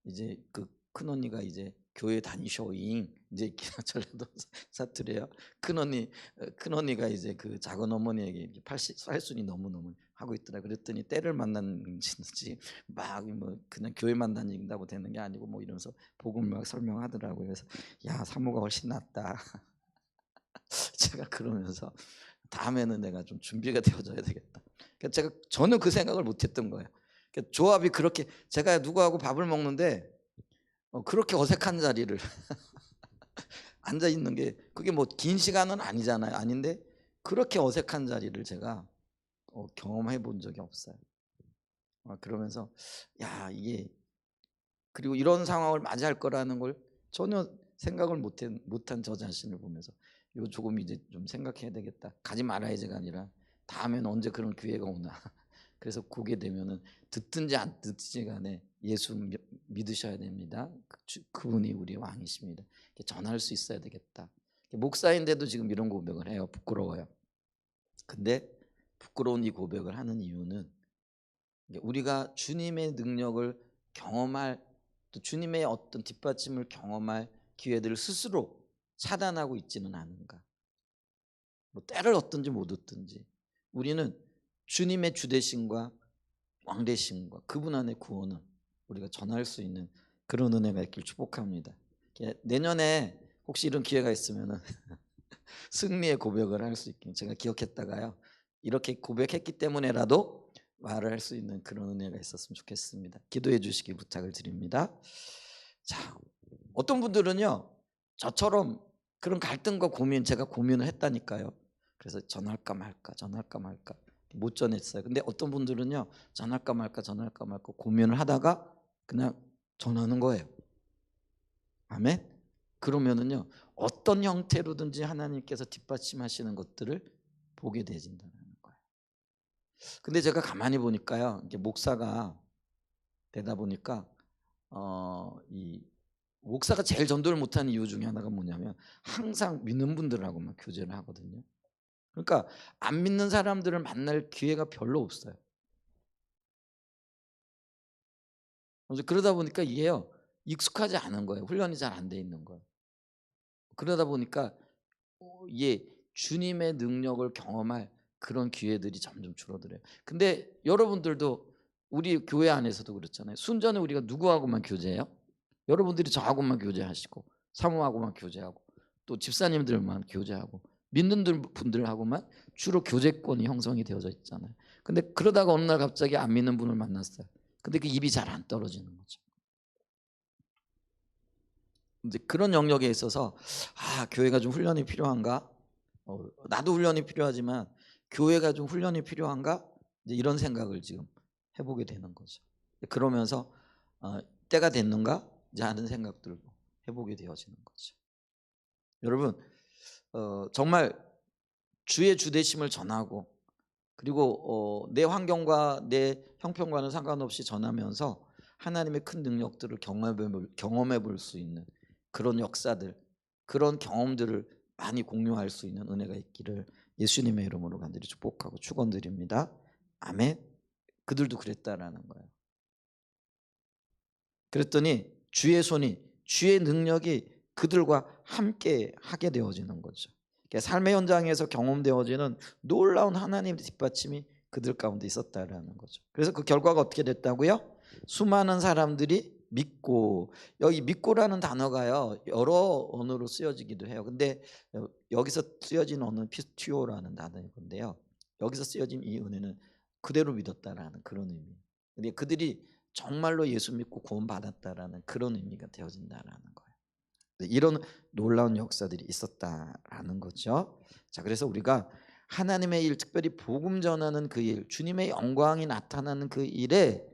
이제 그 큰언니가 이제 교회 다니셔잉 이제 전라도 사투리예요. 큰언니가 이제 그 작은 어머니에게 팔순이 너무너무 하고 있더라. 그랬더니 때를 만났는지 막 뭐 그냥 교회만 다닌다고 되는 게 아니고 뭐 이러면서 복음을 막 설명하더라고요. 그래서 야 사모가 훨씬 낫다. 제가 그러면서 다음에는 내가 좀 준비가 되어져야 되겠다. 저는 그 생각을 못했던 거예요. 조합이 그렇게 제가 누구하고 밥을 먹는데 그렇게 어색한 자리를 앉아 있는 게 그게 뭐 긴 시간은 아니잖아요. 아닌데 그렇게 어색한 자리를 제가 경험해 본 적이 없어요. 그러면서 야 이게 그리고 이런 상황을 맞이할 거라는 걸 전혀 생각을 못한 저 자신을 보면서 이거 조금 이제 좀 생각해야 되겠다. 가지 말아야지가 아니라 다음에는 언제 그런 기회가 오나. 그래서 보게 되면은 듣든지 안 듣든지 간에 예수 믿으셔야 됩니다. 그분이 우리 왕이십니다. 전할 수 있어야 되겠다. 목사인데도 지금 이런 고백을 해요. 부끄러워요. 근데 부끄러운 이 고백을 하는 이유는 우리가 주님의 능력을 경험할 또 주님의 어떤 뒷받침을 경험할 기회들을 스스로 차단하고 있지는 않은가. 뭐 때를 얻든지 못 얻든지 우리는 주님의 주대심과 왕대심과 그분 안의 구원은 우리가 전할 수 있는 그런 은혜가 있길 축복합니다. 내년에 혹시 이런 기회가 있으면 승리의 고백을 할 수 있게 제가 기억했다가요. 이렇게 고백했기 때문에라도 말을 할 수 있는 그런 은혜가 있었으면 좋겠습니다. 기도해 주시기 부탁을 드립니다. 자, 어떤 분들은요, 저처럼 그런 갈등과 고민, 제가 고민을 했다니까요. 그래서 전할까 말까, 전할까 말까 못 전했어요. 근데 어떤 분들은요, 전할까 말까, 전할까 말까 고민을 하다가 그냥 전하는 거예요. 아멘. 그러면은요, 어떤 형태로든지 하나님께서 뒷받침하시는 것들을 보게 되진다는 거예요. 근데 제가 가만히 보니까요, 이게 목사가 되다 보니까 이 목사가 제일 전도를 못하는 이유 중에 하나가 뭐냐면 항상 믿는 분들하고만 교제를 하거든요. 그러니까 안 믿는 사람들을 만날 기회가 별로 없어요. 그래서 그러다 보니까 이게요, 익숙하지 않은 거예요. 훈련이 잘 안 돼 있는 거예요. 그러다 보니까 이게 주님의 능력을 경험할 그런 기회들이 점점 줄어들어요. 근데 여러분들도 우리 교회 안에서도 그렇잖아요. 순전히 우리가 누구하고만 교제해요? 여러분들이 저하고만 교제하시고 사모하고만 교제하고 또 집사님들만 교제하고 믿는 분들하고만 주로 교제권이 형성이 되어져 있잖아요. 근데 그러다가 어느 날 갑자기 안 믿는 분을 만났어요. 근데 그 입이 잘 안 떨어지는 거죠. 이제 그런 영역에 있어서 교회가 좀 훈련이 필요한가? 나도 훈련이 필요하지만 교회가 좀 훈련이 필요한가? 이제 이런 생각을 지금 해보게 되는 거죠. 그러면서 때가 됐는가? 이제 하는 생각들도 해보게 되어지는 거죠. 여러분, 정말 주의 주되심을 전하고 그리고 내 환경과 내 형편과는 상관없이 전하면서 하나님의 큰 능력들을 경험해 볼 수 있는 그런 역사들, 그런 경험들을 많이 공유할 수 있는 은혜가 있기를 예수님의 이름으로 간절히 축복하고 축원드립니다. 아멘. 그들도 그랬다라는 거예요. 그랬더니 주의 능력이 그들과 함께 하게 되어지는 거죠. 삶의 현장에서 경험되어지는 놀라운 하나님의 뒷받침이 그들 가운데 있었다라는 거죠. 그래서 그 결과가 어떻게 됐다고요? 수많은 사람들이 믿고, 여기 믿고라는 단어가요 여러 언어로 쓰여지기도 해요. 근데 여기서 쓰여진 언어는 피스티오라는 단어인 건데요, 여기서 쓰여진 이 은혜는 그대로 믿었다라는 그런 의미. 근데 그들이 정말로 예수 믿고 구원 받았다라는 그런 의미가 되어진다라는 거예요. 이런 놀라운 역사들이 있었다라는 거죠. 자, 그래서 우리가 하나님의 일, 특별히 복음 전하는 그 일, 주님의 영광이 나타나는 그 일에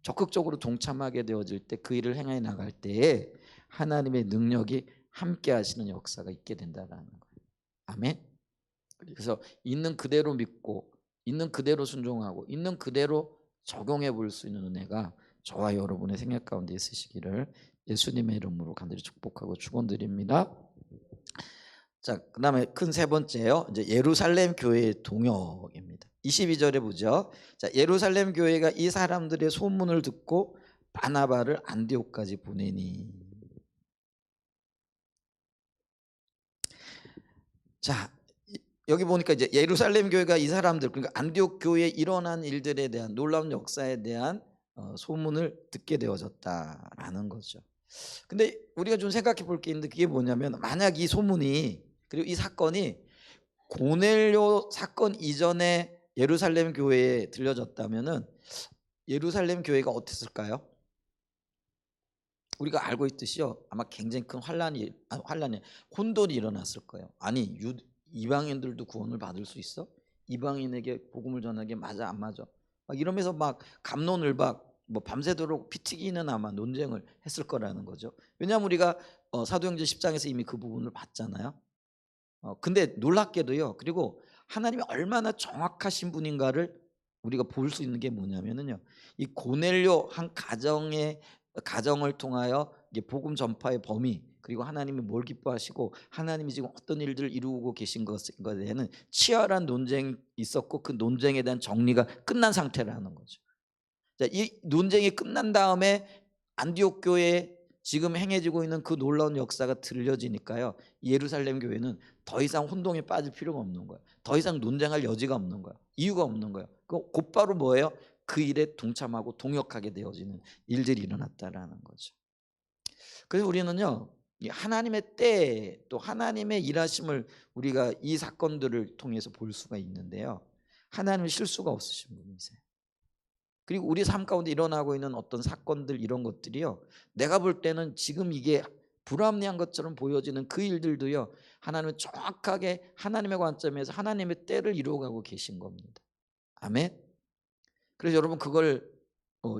적극적으로 동참하게 되어질 때, 그 일을 행해 나갈 때에 하나님의 능력이 함께 하시는 역사가 있게 된다라는 거예요. 아멘. 그래서 있는 그대로 믿고 있는 그대로 순종하고 있는 그대로 적용해 볼 수 있는 은혜가 저와 여러분의 생각 가운데 있으시기를 예수님의 이름으로 간절히 축복하고 축원드립니다. 자, 그다음에 큰 세 번째요. 이제 예루살렘 교회의 동역입니다. 22절에 보죠. 자, 예루살렘 교회가 이 사람들의 소문을 듣고 바나바를 안디옥까지 보내니. 자, 여기 보니까 이제 예루살렘 교회가 이 사람들, 그러니까 안디옥 교회에 일어난 일들에 대한 놀라운 역사에 대한 소문을 듣게 되어졌다라는 거죠. 근데 우리가 좀 생각해 볼 게 있는데, 그게 뭐냐면 만약 이 소문이, 그리고 이 사건이 고넬료 사건 이전에 예루살렘 교회에 들려졌다면은 예루살렘 교회가 어땠을까요? 우리가 알고 있듯이요, 아마 굉장히 큰 환란이 혼돈이 일어났을 거예요. 아니, 이방인들도 구원을 받을 수 있어? 이방인에게 복음을 전하게 맞아 안 맞아? 막 이러면서 막 갑론을박 뭐 밤새도록 피 튀기는 아마 논쟁을 했을 거라는 거죠. 왜냐하면 우리가 사도행전 10장에서 이미 그 부분을 봤잖아요. 근데 놀랍게도요, 그리고 하나님이 얼마나 정확하신 분인가를 우리가 볼 수 있는 게 뭐냐면은요, 이 고넬료 한 가정을 통하여 이게 복음 전파의 범위, 그리고 하나님이 뭘 기뻐하시고 하나님이 지금 어떤 일들을 이루고 계신 것에 대한 치열한 논쟁이 있었고, 그 논쟁에 대한 정리가 끝난 상태라는 거죠. 자, 이 논쟁이 끝난 다음에 안디옥 교회에 지금 행해지고 있는 그 놀라운 역사가 들려지니까요, 예루살렘 교회는 더 이상 혼동에 빠질 필요가 없는 거예요. 더 이상 논쟁할 여지가 없는 거예요. 이유가 없는 거예요. 곧바로 뭐예요? 그 일에 동참하고 동역하게 되어지는 일들이 일어났다라는 거죠. 그래서 우리는요, 이 하나님의 때, 또 하나님의 일하심을 우리가 이 사건들을 통해서 볼 수가 있는데요, 하나님은 실수가 없으신 분이세요. 그리고 우리 삶 가운데 일어나고 있는 어떤 사건들 이런 것들이요, 내가 볼 때는 지금 이게 불합리한 것처럼 보여지는 그 일들도요, 하나님은 정확하게 하나님의 관점에서 하나님의 때를 이루어가고 계신 겁니다. 아멘. 그래서 여러분 그걸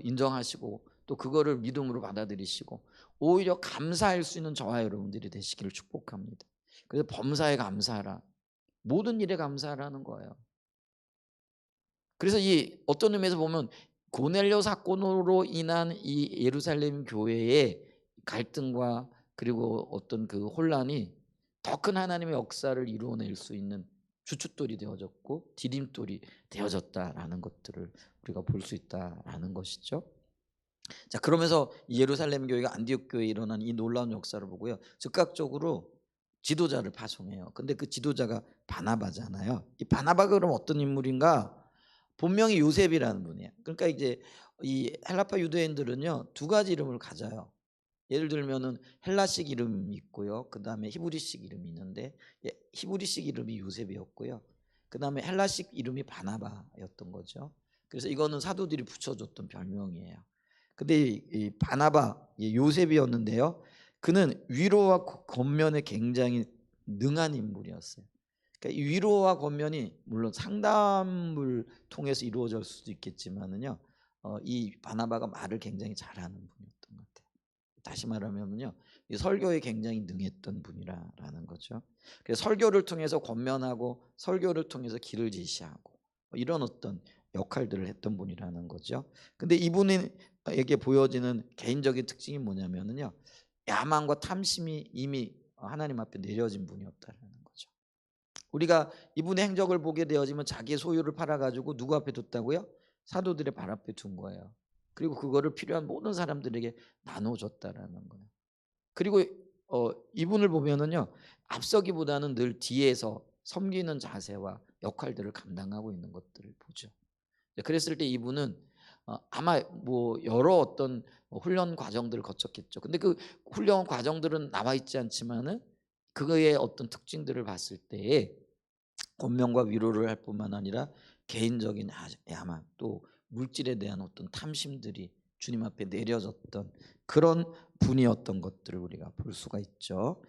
인정하시고 또 그거를 믿음으로 받아들이시고 오히려 감사할 수 있는 저와 여러분들이 되시기를 축복합니다. 그래서 범사에 감사하라, 모든 일에 감사하라는 거예요. 그래서 이 어떤 의미에서 보면 고넬료 사건으로 인한 이 예루살렘 교회의 갈등과 그리고 어떤 그 혼란이 더 큰 하나님의 역사를 이루어낼 수 있는 주춧돌이 되어졌고 디딤돌이 되어졌다라는 것들을 우리가 볼 수 있다라는 것이죠. 자, 그러면서 이 예루살렘 교회가 안디옥 교회에 일어난 이 놀라운 역사를 보고요, 즉각적으로 지도자를 파송해요. 근데 그 지도자가 바나바잖아요. 이 바나바가 그럼 어떤 인물인가? 본명이 요셉이라는 분이에요. 그러니까 이제 이 헬라파 유대인들은요, 두 가지 이름을 가져요. 예를 들면은 헬라식 이름이 있고요, 그 다음에 히브리식 이름이 있는데, 히브리식 이름이 요셉이었고요, 그 다음에 헬라식 이름이 바나바였던 거죠. 그래서 이거는 사도들이 붙여줬던 별명이에요. 근데 이 바나바, 요셉이었는데요, 그는 위로와 권면에 굉장히 능한 인물이었어요. 그러니까 이 위로와 권면이 물론 상담을 통해서 이루어질 수도 있겠지만은요, 이 바나바가 말을 굉장히 잘하는 분이었던 것 같아요. 다시 말하면요, 이 설교에 굉장히 능했던 분이라는 거죠. 그래서 설교를 통해서 권면하고 설교를 통해서 길을 제시하고 이런 어떤 역할들을 했던 분이라는 거죠. 근데 이분에게 보여지는 개인적인 특징이 뭐냐면요, 야망과 탐심이 이미 하나님 앞에 내려진 분이었다는 거죠. 우리가 이분의 행적을 보게 되어지면 자기의 소유를 팔아가지고 누구 앞에 뒀다고요? 사도들의 발 앞에 둔 거예요. 그리고 그거를 필요한 모든 사람들에게 나눠줬다라는 거예요. 그리고 이분을 보면은요, 앞서기보다는 늘 뒤에서 섬기는 자세와 역할들을 감당하고 있는 것들을 보죠. 그랬을 때 이분은 아마 뭐 여러 어떤 훈련 과정들을 거쳤겠죠. 근데 그 훈련 과정들은 나와 있지 않지만은 그거의 어떤 특징들을 봤을 때에 권면과 위로를 할 뿐만 아니라 개인적인 야망, 또 물질에 대한 어떤 탐심들이 주님 앞에 내려졌던 그런 분이었던 것들을 우리가 볼 수가 있죠.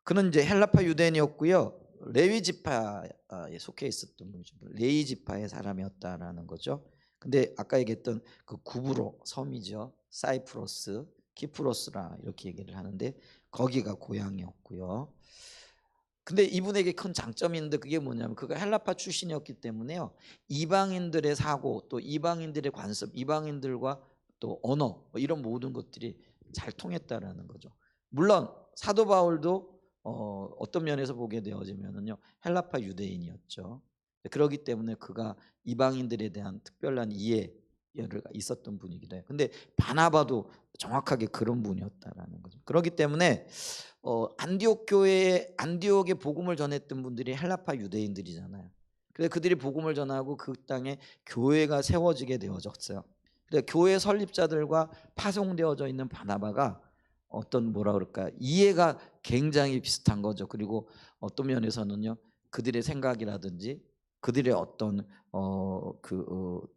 그는 이제 헬라파 유대인이었고요, 레위 지파에 속해 있었던 분이죠. 레위 지파의 사람이었다라는 거죠. 근데 아까 얘기했던 그 구브로 섬이죠, 사이프러스, 키프로스라 이렇게 얘기를 하는데 거기가 고향이었고요. 근데 이분에게 큰 장점이 있는데 그게 뭐냐면 그가 헬라파 출신이었기 때문에요, 이방인들의 사고 또 이방인들의 관습, 이방인들과 또 언어 이런 모든 것들이 잘 통했다라는 거죠. 물론 사도 바울도 어떤 면에서 보게 되어지면은요, 헬라파 유대인이었죠. 그렇기 때문에 그가 이방인들에 대한 특별한 이해가 있었던 분이기도 해요. 근데 바나바도 정확하게 그런 분이었다라는 거죠. 그렇기 때문에 안디옥 교회에 안디옥에 복음을 전했던 분들이 헬라파 유대인들이잖아요. 그래서 그들이 복음을 전하고 그 땅에 교회가 세워지게 되어졌어요. 그래서 교회 설립자들과 파송되어져 있는 바나바가 어떤 뭐라 그럴까, 이해가 굉장히 비슷한 거죠. 그리고 어떤 면에서는요, 그들의 생각이라든지 그들의 어떤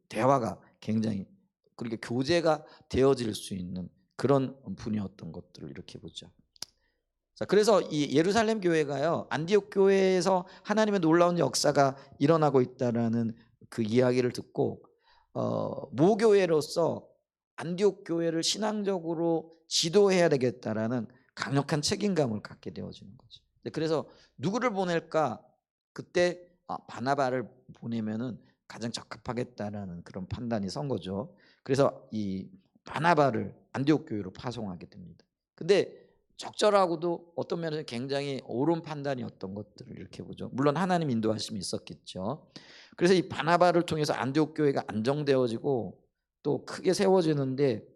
대화가 굉장히, 그러니까 교제가 되어질 수 있는 그런 분이었던 것들을 이렇게 보죠. 자, 그래서 이 예루살렘 교회가요, 안디옥 교회에서 하나님의 놀라운 역사가 일어나고 있다라는 그 이야기를 듣고 모교회로서 안디옥 교회를 신앙적으로 지도해야 되겠다라는 강력한 책임감을 갖게 되어지는 거죠. 그래서 누구를 보낼까? 그때 바나바를 보내면은 가장 적합하겠다라는 그런 판단이 선 거죠. 그래서 이 바나바를 안디옥 교회로 파송하게 됩니다. 근데 적절하고도 어떤 면에서 굉장히 옳은 판단이었던 것들을 이렇게 보죠. 물론 하나님 인도하심이 있었겠죠. 그래서 이 바나바를 통해서 안디옥 교회가 안정되어지고 또 크게 세워지는데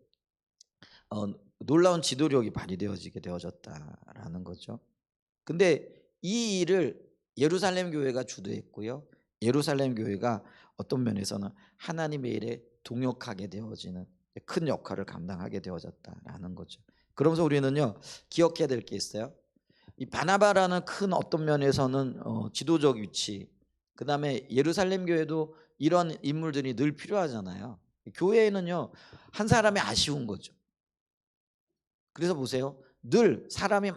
놀라운 지도력이 발휘되어지게 되어졌다라는 거죠. 근데 이 일을 예루살렘 교회가 주도했고요, 예루살렘 교회가 어떤 면에서는 하나님의 일에 동역하게 되어지는 큰 역할을 감당하게 되어졌다라는 거죠. 그러면서 우리는요, 기억해야 될 게 있어요. 이 바나바라는 큰 어떤 면에서는 지도적 위치, 그 다음에 예루살렘 교회도 이런 인물들이 늘 필요하잖아요. 교회는요 한 사람이 아쉬운 거죠. 그래서 보세요. 늘 사람이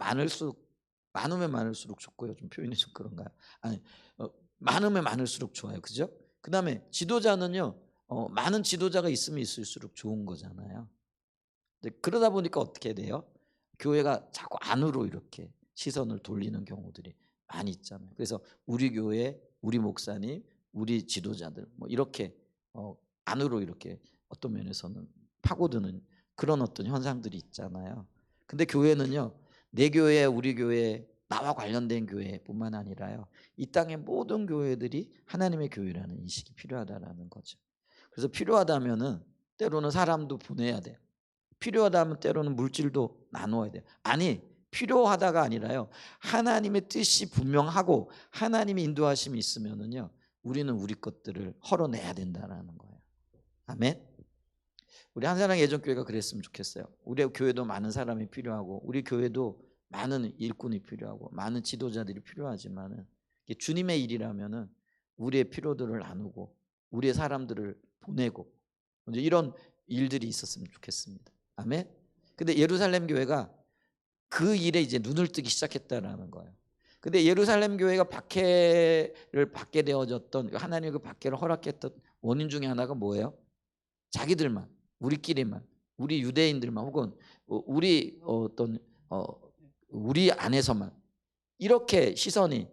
많으면 많을수록 좋고요. 좀 표현이 좀 그런가요? 아니, 많으면 많을수록 좋아요. 그죠? 그다음에 지도자는요. 많은 지도자가 있으면 있을수록 좋은 거잖아요. 그러다 보니까 어떻게 돼요? 교회가 자꾸 안으로 이렇게 시선을 돌리는 경우들이 많이 있잖아요. 그래서 우리 교회, 우리 목사님, 우리 지도자들 뭐 이렇게 안으로 이렇게 어떤 면에서는 파고드는 그런 어떤 현상들이 있잖아요. 근데 교회는요. 내 교회, 우리 교회, 나와 관련된 교회뿐만 아니라요. 이 땅의 모든 교회들이 하나님의 교회라는 인식이 필요하다라는 거죠. 그래서 필요하다면은 때로는 사람도 보내야 돼요. 필요하다면 때로는 물질도 나누어야 돼요. 아니 필요하다가 아니라요. 하나님의 뜻이 분명하고 하나님의 인도하심이 있으면은요. 우리는 우리 것들을 헐어내야 된다라는 거예요. 아멘. 우리 한사랑 예전교회가 그랬으면 좋겠어요. 우리 교회도 많은 사람이 필요하고 우리 교회도 많은 일꾼이 필요하고 많은 지도자들이 필요하지만은 주님의 일이라면은 우리의 필요들을 나누고 우리의 사람들을 보내고 이제 이런 일들이 있었으면 좋겠습니다. 아멘. 근데 예루살렘 교회가 그 일에 이제 눈을 뜨기 시작했다라는 거예요. 근데 예루살렘 교회가 박해를 받게 되어졌던 하나님의 그 박해를 허락했던 원인 중에 하나가 뭐예요? 자기들만, 우리끼리만, 우리 유대인들만 혹은 우리 우리 안에서만 이렇게 시선이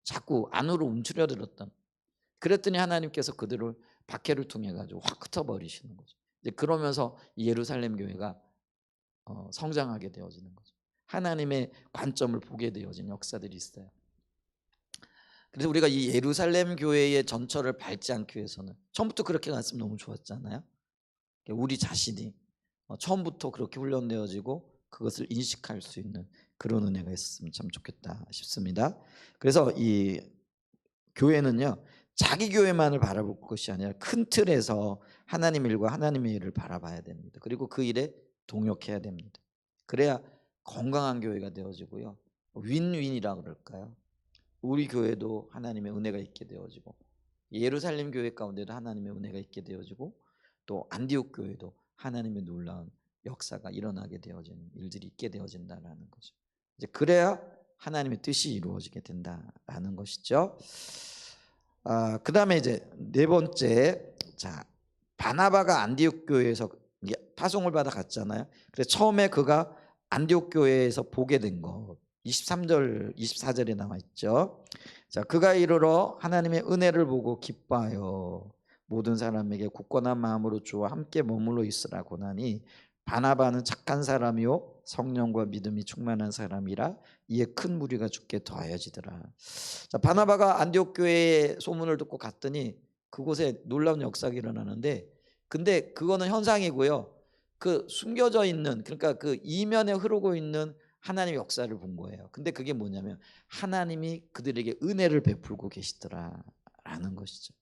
자꾸 안으로 움츠려들었던. 그랬더니 하나님께서 그들을 박해를 통해 가지고 확 흩어버리시는 거죠. 이제 그러면서 예루살렘 교회가 성장하게 되어지는 거죠. 하나님의 관점을 보게 되어진 역사들이 있어요. 그래서 우리가 이 예루살렘 교회의 전철을 밟지 않기 위해서는 처음부터 그렇게 갔으면 너무 좋았잖아요. 우리 자신이 처음부터 그렇게 훈련되어지고 그것을 인식할 수 있는 그런 은혜가 있었으면 참 좋겠다 싶습니다. 그래서 이 교회는요 자기 교회만을 바라볼 것이 아니라 큰 틀에서 하나님 일과 하나님의 일을 바라봐야 됩니다. 그리고 그 일에 동역해야 됩니다. 그래야 건강한 교회가 되어지고요 윈윈이라 그럴까요? 우리 교회도 하나님의 은혜가 있게 되어지고 예루살렘 교회 가운데도 하나님의 은혜가 있게 되어지고 또 안디옥 교회도 하나님의 놀라운 역사가 일어나게 되어지는 일들이 있게 되어진다라는 거죠. 이제 그래야 하나님의 뜻이 이루어지게 된다라는 것이죠. 그다음에 이제 네 번째, 자 바나바가 안디옥 교회에서 파송을 받아 갔잖아요. 그래서 처음에 그가 안디옥 교회에서 보게 된 것 23절 24절에 나와 있죠. 자 그가 이르러 하나님의 은혜를 보고 기뻐하여 모든 사람에게 굳건한 마음으로 주와 함께 머물러 있으라 고나니 바나바는 착한 사람이요 성령과 믿음이 충만한 사람이라 이에 큰 무리가 죽게 더하여지더라. 자 바나바가 안디옥 교회의 소문을 듣고 갔더니 그곳에 놀라운 역사가 일어나는데 근데 그거는 현상이고요. 그 숨겨져 있는 그러니까 그 이면에 흐르고 있는 하나님의 역사를 본 거예요. 근데 그게 뭐냐면 하나님이 그들에게 은혜를 베풀고 계시더라라는 것이죠.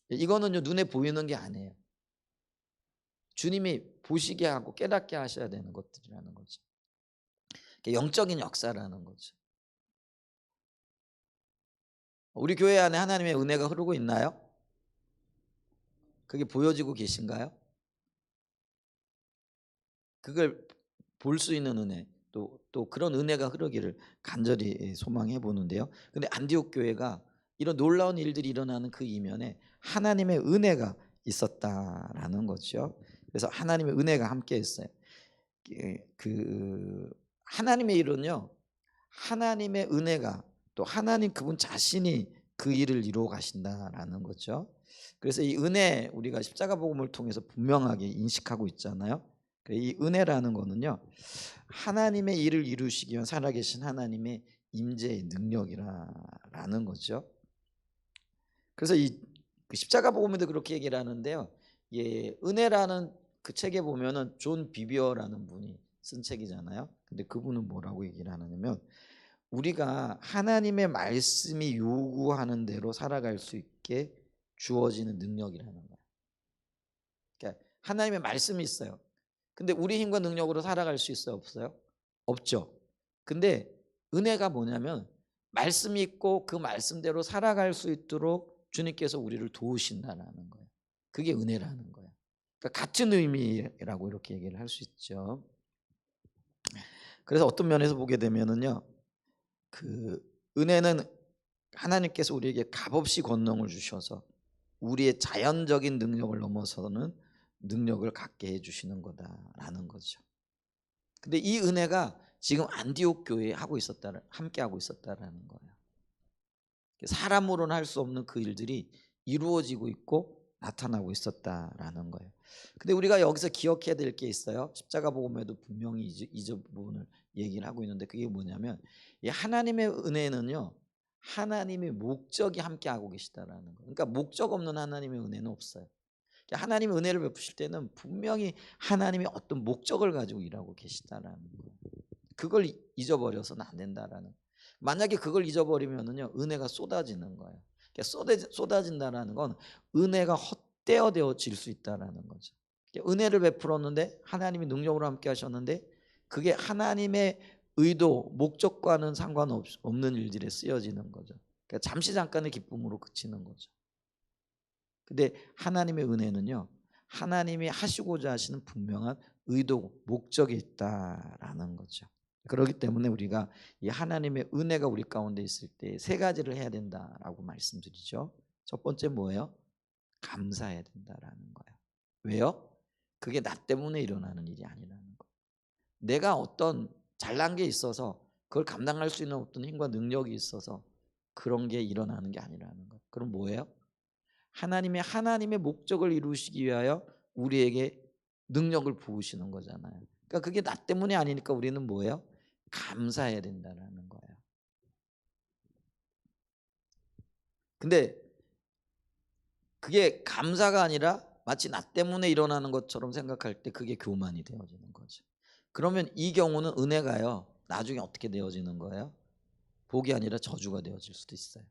이거는요 눈에 보이는 게 아니에요. 주님이 보시게 하고 깨닫게 하셔야 되는 것들이라는 거죠. 영적인 역사라는 거죠. 우리 교회 안에 하나님의 은혜가 흐르고 있나요? 그게 보여지고 계신가요? 그걸 볼 수 있는 은혜 또 그런 은혜가 흐르기를 간절히 소망해 보는데요. 근데 안디옥 교회가 이런 놀라운 일들이 일어나는 그 이면에 하나님의 은혜가 있었다라는 거죠. 그래서 하나님의 은혜가 함께 했어요. 그 하나님의 일은요. 하나님의 은혜가 또 하나님 그분 자신이 그 일을 이루어 가신다라는 거죠. 그래서 이 은혜 우리가 십자가 복음을 통해서 분명하게 인식하고 있잖아요. 이 은혜라는 거는요. 하나님의 일을 이루시기 위한 살아계신 하나님의 임재의 능력이라는 거죠. 그래서 이 십자가 복음에도 그렇게 얘기를 하는데요. 예, 은혜라는 그 책에 보면은 존 비비어라는 분이 쓴 책이잖아요. 근데 그분은 뭐라고 얘기를 하냐면 우리가 하나님의 말씀이 요구하는 대로 살아갈 수 있게 주어지는 능력이라는 거예요. 그러니까 하나님의 말씀이 있어요. 근데 우리 힘과 능력으로 살아갈 수 있어요? 없어요? 없죠. 근데 은혜가 뭐냐면 말씀이 있고 그 말씀대로 살아갈 수 있도록 주님께서 우리를 도우신다는 거예요. 그게 은혜라는 거예요. 그러니까 같은 의미라고 이렇게 얘기를 할 수 있죠. 그래서 어떤 면에서 보게 되면은요, 그 은혜는 하나님께서 우리에게 값없이 권능을 주셔서 우리의 자연적인 능력을 넘어서는 능력을 갖게 해주시는 거다라는 거죠. 근데 이 은혜가 지금 안디옥 교회에 함께 하고 있었다라는 거예요. 사람으로는 할 수 없는 그 일들이 이루어지고 있고 나타나고 있었다라는 거예요. 근데 우리가 여기서 기억해야 될 게 있어요. 십자가 복음에도 분명히 이 부분을 얘기를 하고 있는데, 그게 뭐냐면 이 하나님의 은혜는요, 하나님의 목적이 함께 하고 계시다라는 거예요. 그러니까 목적 없는 하나님의 은혜는 없어요. 하나님의 은혜를 베푸실 때는 분명히 하나님이 어떤 목적을 가지고 일하고 계시다라는 거예요. 그걸 잊어버려서는 안 된다라는 거예요. 만약에 그걸 잊어버리면은요, 은혜가 쏟아지는 거예요. 쏟아진다라는 건 은혜가 헛되어질 수 있다라는 거죠. 은혜를 베풀었는데 하나님이 능력으로 함께 하셨는데 그게 하나님의 의도, 목적과는 상관없는 일들에 쓰여지는 거죠. 그러니까 잠시 잠깐의 기쁨으로 그치는 거죠. 근데 하나님의 은혜는요, 하나님이 하시고자 하시는 분명한 의도, 목적이 있다라는 거죠. 그렇기 때문에 우리가 이 하나님의 은혜가 우리 가운데 있을 때 세 가지를 해야 된다라고 말씀드리죠. 첫 번째 뭐예요? 감사해야 된다라는 거예요. 왜요? 그게 나 때문에 일어나는 일이 아니라는 거예요. 내가 어떤 잘난 게 있어서 그걸 감당할 수 있는 어떤 힘과 능력이 있어서 그런 게 일어나는 게 아니라는 거예요. 그럼 뭐예요? 하나님의 목적을 이루시기 위하여 우리에게 능력을 부으시는 거잖아요. 그러니까 그게 나 때문이 아니니까 우리는 뭐예요? 감사해야 된다는 거예요. 근데 그게 감사가 아니라 마치 나 때문에 일어나는 것처럼 생각할 때 그게 교만이 되어지는 거죠. 그러면 이 경우는 은혜가요, 나중에 어떻게 되어지는 거예요? 복이 아니라 저주가 되어질 수도 있어요.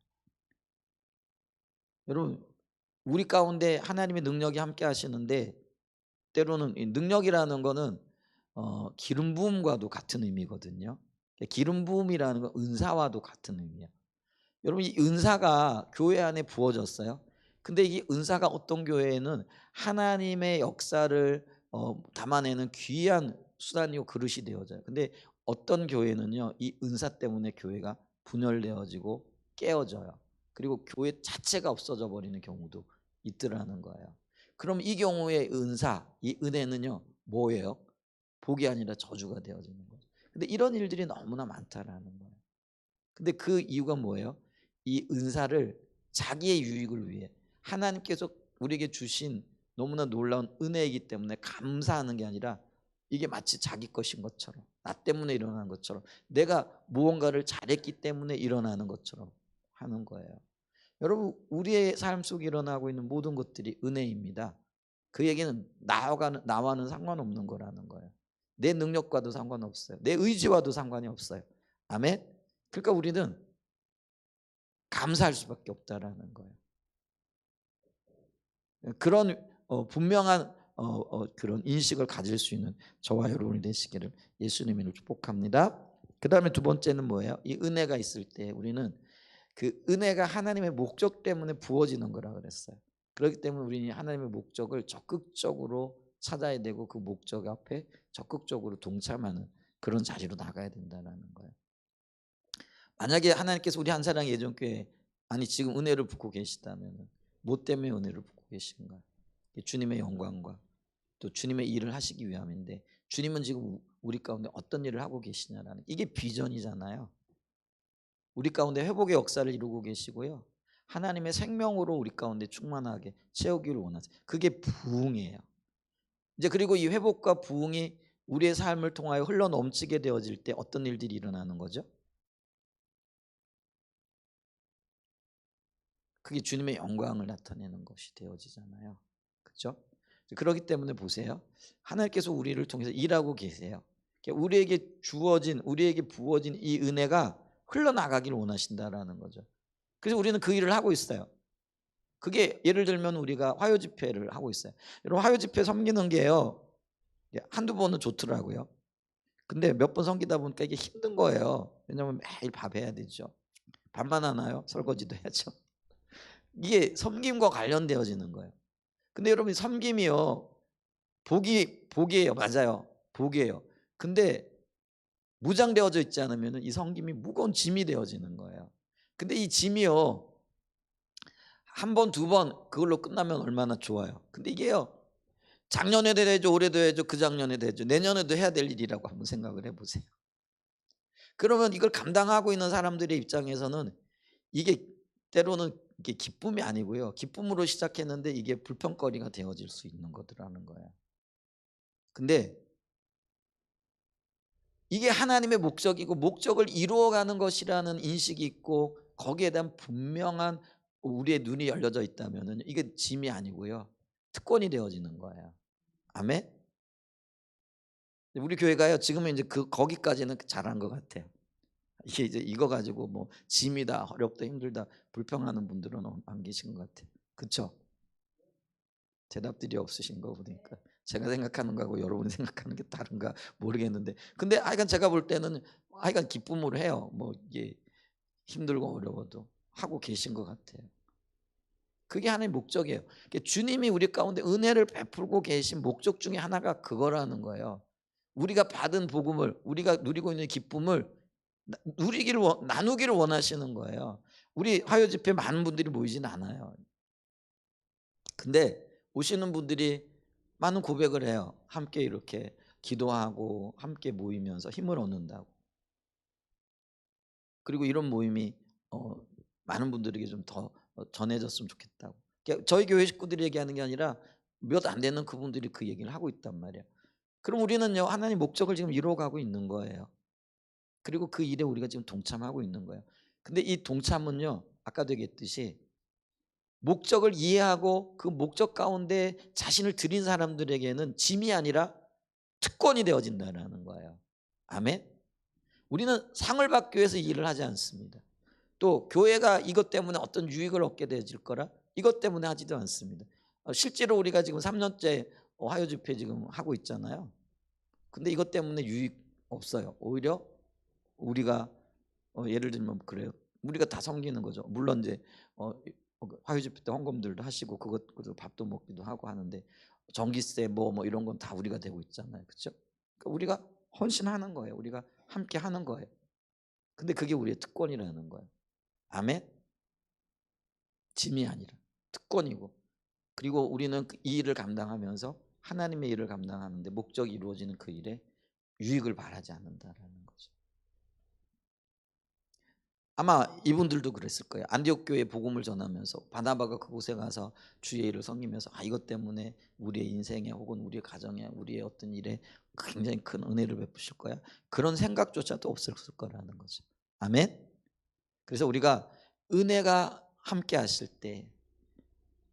여러분, 우리 가운데 하나님의 능력이 함께 하시는데 때로는 이 능력이라는 거는 기름 부음과도 같은 의미거든요. 기름 부음이라는 건 은사와도 같은 의미예요. 여러분, 이 은사가 교회 안에 부어졌어요. 근데 이 은사가 어떤 교회에는 하나님의 역사를 담아내는 귀한 수단이고 그릇이 되어져요. 근데 어떤 교회는요, 이 은사 때문에 교회가 분열되어지고 깨어져요. 그리고 교회 자체가 없어져 버리는 경우도 있더라는 거예요. 그럼 이 경우에 은사, 이 은혜는요, 뭐예요? 복이 아니라 저주가 되어지는 거죠. 근데 이런 일들이 너무나 많다라는 거예요. 근데 그 이유가 뭐예요? 이 은사를 자기의 유익을 위해 하나님께서 우리에게 주신 너무나 놀라운 은혜이기 때문에 감사하는 게 아니라 이게 마치 자기 것인 것처럼, 나 때문에 일어나는 것처럼, 내가 무언가를 잘했기 때문에 일어나는 것처럼 하는 거예요. 여러분, 우리의 삶 속에 일어나고 있는 모든 것들이 은혜입니다. 그 얘기는 나와는 상관없는 거라는 거예요. 내 능력과도 상관없어요. 내 의지와도 상관이 없어요. 아멘. 그러니까 우리는 감사할 수밖에 없다라는 거예요. 그런 분명한 그런 인식을 가질 수 있는 저와 여러분이 되시기를 예수님으로 축복합니다. 그 다음에 두 번째는 뭐예요? 이 은혜가 있을 때 우리는 그 은혜가 하나님의 목적 때문에 부어지는 거라 그랬어요. 그렇기 때문에 우리는 하나님의 목적을 적극적으로 찾아야 되고 그 목적 앞에 적극적으로 동참하는 그런 자리로 나가야 된다는 거예요. 만약에 하나님께서 우리 한사랑 예전교회 아니 지금 은혜를 붓고 계시다면 뭐 때문에 은혜를 붓고 계신가? 주님의 영광과 또 주님의 일을 하시기 위함인데 주님은 지금 우리 가운데 어떤 일을 하고 계시냐라는 이게 비전이잖아요. 우리 가운데 회복의 역사를 이루고 계시고요. 하나님의 생명으로 우리 가운데 충만하게 채우기를 원하세요. 그게 부흥이에요. 이제 그리고 이 회복과 부흥이 우리의 삶을 통하여 흘러 넘치게 되어질 때 어떤 일들이 일어나는 거죠? 그게 주님의 영광을 나타내는 것이 되어지잖아요. 그렇죠? 그렇기 때문에 보세요. 하나님께서 우리를 통해서 일하고 계세요. 우리에게 부어진 이 은혜가 흘러나가기를 원하신다라는 거죠. 그래서 우리는 그 일을 하고 있어요. 그게 예를 들면 우리가 화요 집회를 하고 있어요. 여러분, 화요 집회 섬기는 게요, 한두 번은 좋더라고요. 근데 몇 번 섬기다 보니까 이게 힘든 거예요. 왜냐하면 매일 밥 해야 되죠. 밥만 하나요? 설거지도 해야죠. 이게 섬김과 관련되어지는 거예요. 근데 여러분 섬김이요. 복이에요. 맞아요. 복이에요. 근데 무장되어져 있지 않으면 이 섬김이 무거운 짐이 되어지는 거예요. 근데 이 짐이요. 한 번, 두 번 그걸로 끝나면 얼마나 좋아요. 근데 이게요. 작년에도 해야죠. 올해도 해야죠. 그 작년에도 해야죠. 내년에도 해야 될 일이라고 한번 생각을 해보세요. 그러면 이걸 감당하고 있는 사람들의 입장에서는 이게 때로는 이게 기쁨이 아니고요. 기쁨으로 시작했는데 이게 불평거리가 되어질 수 있는 거더라는 거예요. 근데 이게 하나님의 목적이고 목적을 이루어가는 것이라는 인식이 있고 거기에 대한 분명한 우리의 눈이 열려져 있다면 이게 짐이 아니고요. 특권이 되어지는 거예요. 아멘? 우리 교회가요. 지금은 이제 거기까지는 잘한 것 같아요. 이게 이제 이거 가지고 뭐 짐이다, 어렵다, 힘들다 불평하는 분들은 안 계신 것 같아요. 그렇죠? 대답들이 없으신 거 보니까 제가 생각하는 거하고 여러분이 생각하는 게 다른가 모르겠는데, 근데 하여간 제가 볼 때는 하여간 기쁨으로 해요. 뭐 이게 힘들고 어려워도 하고 계신 것 같아요. 그게 하나의 목적이에요. 주님이 우리 가운데 은혜를 베풀고 계신 목적 중에 하나가 그거라는 거예요. 우리가 받은 복음을, 우리가 누리고 있는 기쁨을 나누기를 원하시는 거예요. 우리 화요 집회 많은 분들이 모이진 않아요. 근데 오시는 분들이 많은 고백을 해요. 함께 이렇게 기도하고 함께 모이면서 힘을 얻는다고. 그리고 이런 모임이 많은 분들에게 좀 더 전해졌으면 좋겠다고. 그러니까 저희 교회 식구들이 얘기하는 게 아니라 몇 안 되는 그분들이 그 얘기를 하고 있단 말이에요. 그럼 우리는요, 하나님 목적을 지금 이루어가고 있는 거예요. 그리고 그 일에 우리가 지금 동참하고 있는 거예요. 근데 이 동참은요, 아까도 얘기했듯이 목적을 이해하고 그 목적 가운데 자신을 들인 사람들에게는 짐이 아니라 특권이 되어진다는 거예요. 아멘. 우리는 상을 받기 위해서 일을 하지 않습니다. 또 교회가 이것 때문에 어떤 유익을 얻게 되질 거라 이것 때문에 하지도 않습니다. 실제로 우리가 지금 3년째 화요 집회 지금 하고 있잖아요. 근데 이것 때문에 유익 없어요. 오히려 우리가 예를 들면 그래요. 우리가 다 섬기는 거죠. 물론 이제 화요 집회 때 헌금들도 하시고 그것도 밥도 먹기도 하고 하는데 전기세 뭐 이런 건 다 우리가 되고 있잖아요. 그렇죠? 그러니까 우리가 헌신하는 거예요. 우리가 함께 하는 거예요. 근데 그게 우리의 특권이라는 거예요. 아멘. 짐이 아니라 특권이고, 그리고 우리는 이 일을 감당하면서 하나님의 일을 감당하는데 목적이 이루어지는 그 일에 유익을 바라지 않는다라는 거죠. 아마 이분들도 그랬을 거예요. 안디옥 교회에 복음을 전하면서 바나바가 그곳에 가서 주의 일을 섬기면서 이것 때문에 우리의 인생에 혹은 우리의 가정에 우리의 어떤 일에 굉장히 큰 은혜를 베푸실 거야. 그런 생각조차도 없었을 거라는 거죠. 아멘. 그래서 우리가 은혜가 함께 하실 때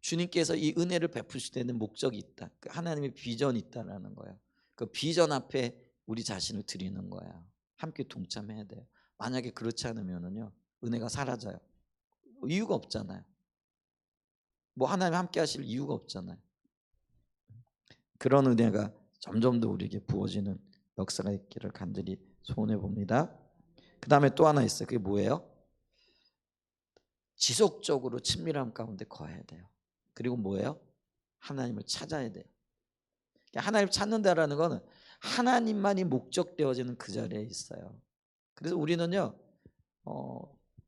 주님께서 이 은혜를 베푸실 때는 목적이 있다. 하나님의 비전이 있다라는 거예요. 그 비전 앞에 우리 자신을 드리는 거야. 함께 동참해야 돼요. 만약에 그렇지 않으면은요, 은혜가 사라져요. 이유가 없잖아요. 뭐 하나님 함께 하실 이유가 없잖아요. 그런 은혜가 점점 더 우리에게 부어지는 역사가 있기를 간절히 소원해 봅니다. 그 다음에 또 하나 있어요. 그게 뭐예요? 지속적으로 친밀함 가운데 거해야 돼요. 그리고 뭐예요? 하나님을 찾아야 돼요. 하나님을 찾는다라는 것은 하나님만이 목적되어지는 그 자리에 있어요. 그래서 우리는요,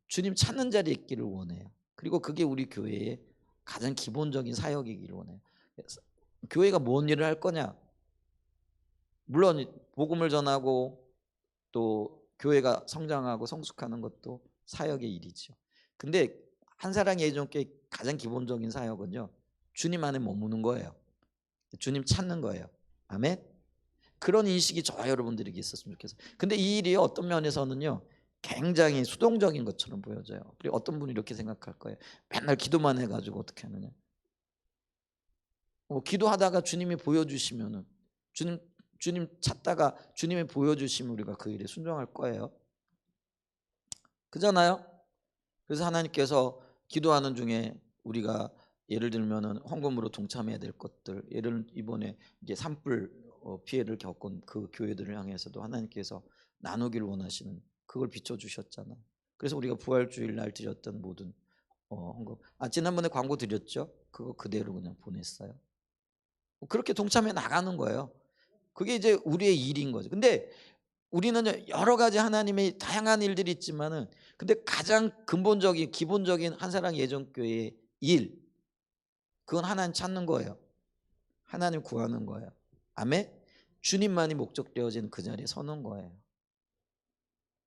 주님 찾는 자리에 있기를 원해요. 그리고 그게 우리 교회의 가장 기본적인 사역이기를 원해요. 교회가 뭔 일을 할 거냐? 물론 복음을 전하고 또 교회가 성장하고 성숙하는 것도 사역의 일이죠. 근데 한 사랑의 예정교회 가장 기본적인 사역은요, 주님 안에 머무는 거예요. 주님 찾는 거예요. 아멘. 그런 인식이 저와 여러분들에게 있었으면 좋겠어요. 근데 이 일이 어떤 면에서는요, 굉장히 수동적인 것처럼 보여져요. 그리고 어떤 분이 이렇게 생각할 거예요. 맨날 기도만 해가지고 어떻게 하느냐. 기도하다가 주님이 보여주시면은 주님 찾다가 주님이 보여주시면 우리가 그 일에 순종할 거예요. 그잖아요. 그래서 하나님께서 기도하는 중에 우리가 예를 들면은 헌금으로 동참해야 될 것들, 예를 이번에 이제 산불 피해를 겪은 그 교회들을 향해서도 하나님께서 나누기를 원하시는 그걸 비춰 주셨잖아요. 그래서 우리가 부활주일 날 드렸던 모든 헌금. 지난번에 광고 드렸죠? 그거 그대로 그냥 보냈어요. 그렇게 동참해 나가는 거예요. 그게 이제 우리의 일인 거죠. 근데 우리는 여러 가지 하나님의 다양한 일들이 있지만은 근데 가장 근본적인 기본적인 한사랑 예전교회의 일, 그건 하나님 찾는 거예요. 하나님 구하는 거예요. 아멘. 주님만이 목적되어진 그 자리에 서는 거예요.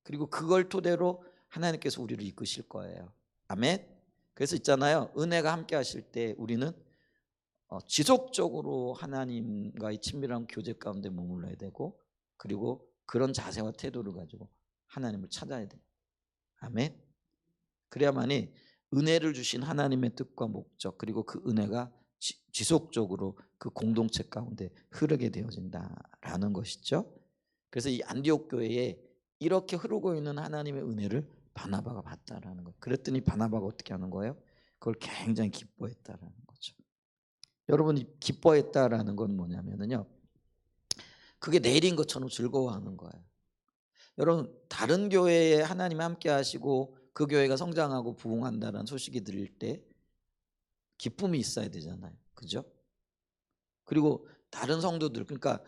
그리고 그걸 토대로 하나님께서 우리를 이끄실 거예요. 아멘. 그래서 있잖아요, 은혜가 함께 하실 때 우리는 지속적으로 하나님과의 친밀한 교제 가운데 머물러야 되고, 그리고 그런 자세와 태도를 가지고 하나님을 찾아야 돼요. 아멘. 그래야만이 은혜를 주신 하나님의 뜻과 목적, 그리고 그 은혜가 지속적으로 그 공동체 가운데 흐르게 되어진다라는 것이죠. 그래서 이 안디옥 교회에 이렇게 흐르고 있는 하나님의 은혜를 바나바가 봤다라는 거예요. 그랬더니 바나바가 어떻게 하는 거예요? 그걸 굉장히 기뻐했다라는 거죠. 여러분이 기뻐했다라는 건 뭐냐면요, 그게 내일인 것처럼 즐거워하는 거예요. 여러분, 다른 교회에 하나님이 함께 하시고 그 교회가 성장하고 부흥한다는 소식이 들릴 때 기쁨이 있어야 되잖아요. 그죠? 그리고 다른 성도들, 그러니까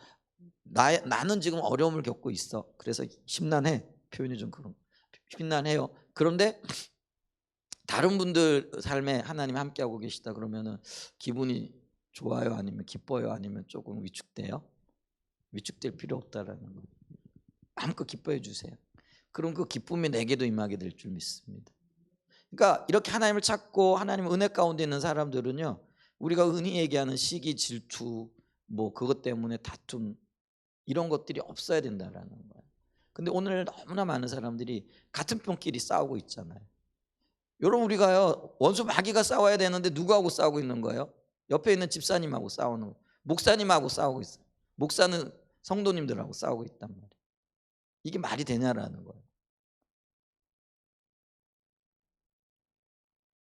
나는 지금 어려움을 겪고 있어. 그래서 심란해. 표현이 좀 그런, 심란해요. 그런데 다른 분들 삶에 하나님이 함께하고 계시다 그러면은 기분이 좋아요? 아니면 기뻐요? 아니면 조금 위축돼요? 위축될 필요 없다라는 거예요. 마음껏 기뻐해 주세요. 그럼 그 기쁨이 내게도 임하게 될 줄 믿습니다. 그러니까 이렇게 하나님을 찾고 하나님 은혜 가운데 있는 사람들은요, 우리가 흔히 얘기하는 시기, 질투, 뭐 그것 때문에 다툼, 이런 것들이 없어야 된다라는 거예요. 근데 오늘 너무나 많은 사람들이 같은 편끼리 싸우고 있잖아요. 여러분, 우리가요, 원수 마귀가 싸워야 되는데 누구하고 싸우고 있는 거예요? 옆에 있는 집사님하고 싸우는 거예요. 목사님하고 싸우고 있어요. 목사는 성도님들하고 싸우고 있단 말이에요. 이게 말이 되냐라는 거예요.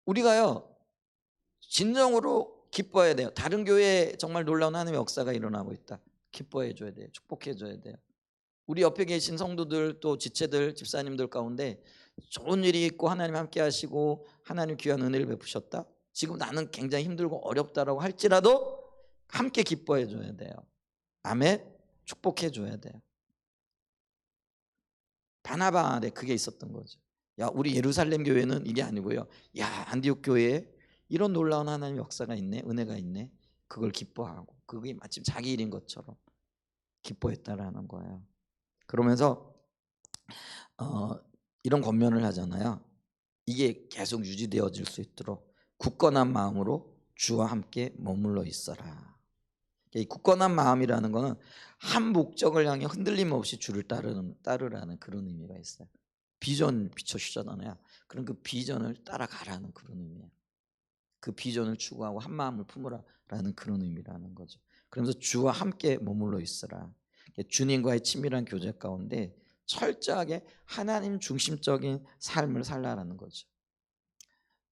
우리가요, 진정으로 기뻐해야 돼요. 다른 교회에 정말 놀라운 하나님의 역사가 일어나고 있다. 기뻐해 줘야 돼요. 축복해 줘야 돼요. 우리 옆에 계신 성도들, 또 지체들, 집사님들 가운데 좋은 일이 있고 하나님 함께 하시고 하나님 귀한 은혜를 베푸셨다. 지금 나는 굉장히 힘들고 어렵다라고 할지라도 함께 기뻐해 줘야 돼요. 아멘. 축복해 줘야 돼요. 바나바 안에 그게 있었던 거죠. 야, 우리 예루살렘 교회는 이게 아니고요, 야, 안디옥 교회에 이런 놀라운 하나님의 역사가 있네, 은혜가 있네. 그걸 기뻐하고, 그게 마침 자기 일인 것처럼 기뻐했다라는 거예요. 그러면서 어, 이런 권면을 하잖아요. 이게 계속 유지되어질 수 있도록 굳건한 마음으로 주와 함께 머물러 있어라. 이 굳건한 마음이라는 거는 한 목적을 향해 흔들림 없이 주를 따르라는 그런 의미가 있어요. 비전 비춰주잖아요. 그럼 그 비전을 따라가라는 그런 의미예요. 그 비전을 추구하고 한 마음을 품으라라는 그런 의미라는 거죠. 그러면서 주와 함께 머물러 있어라. 주님과의 친밀한 교제 가운데 철저하게 하나님 중심적인 삶을 살라라는 거죠.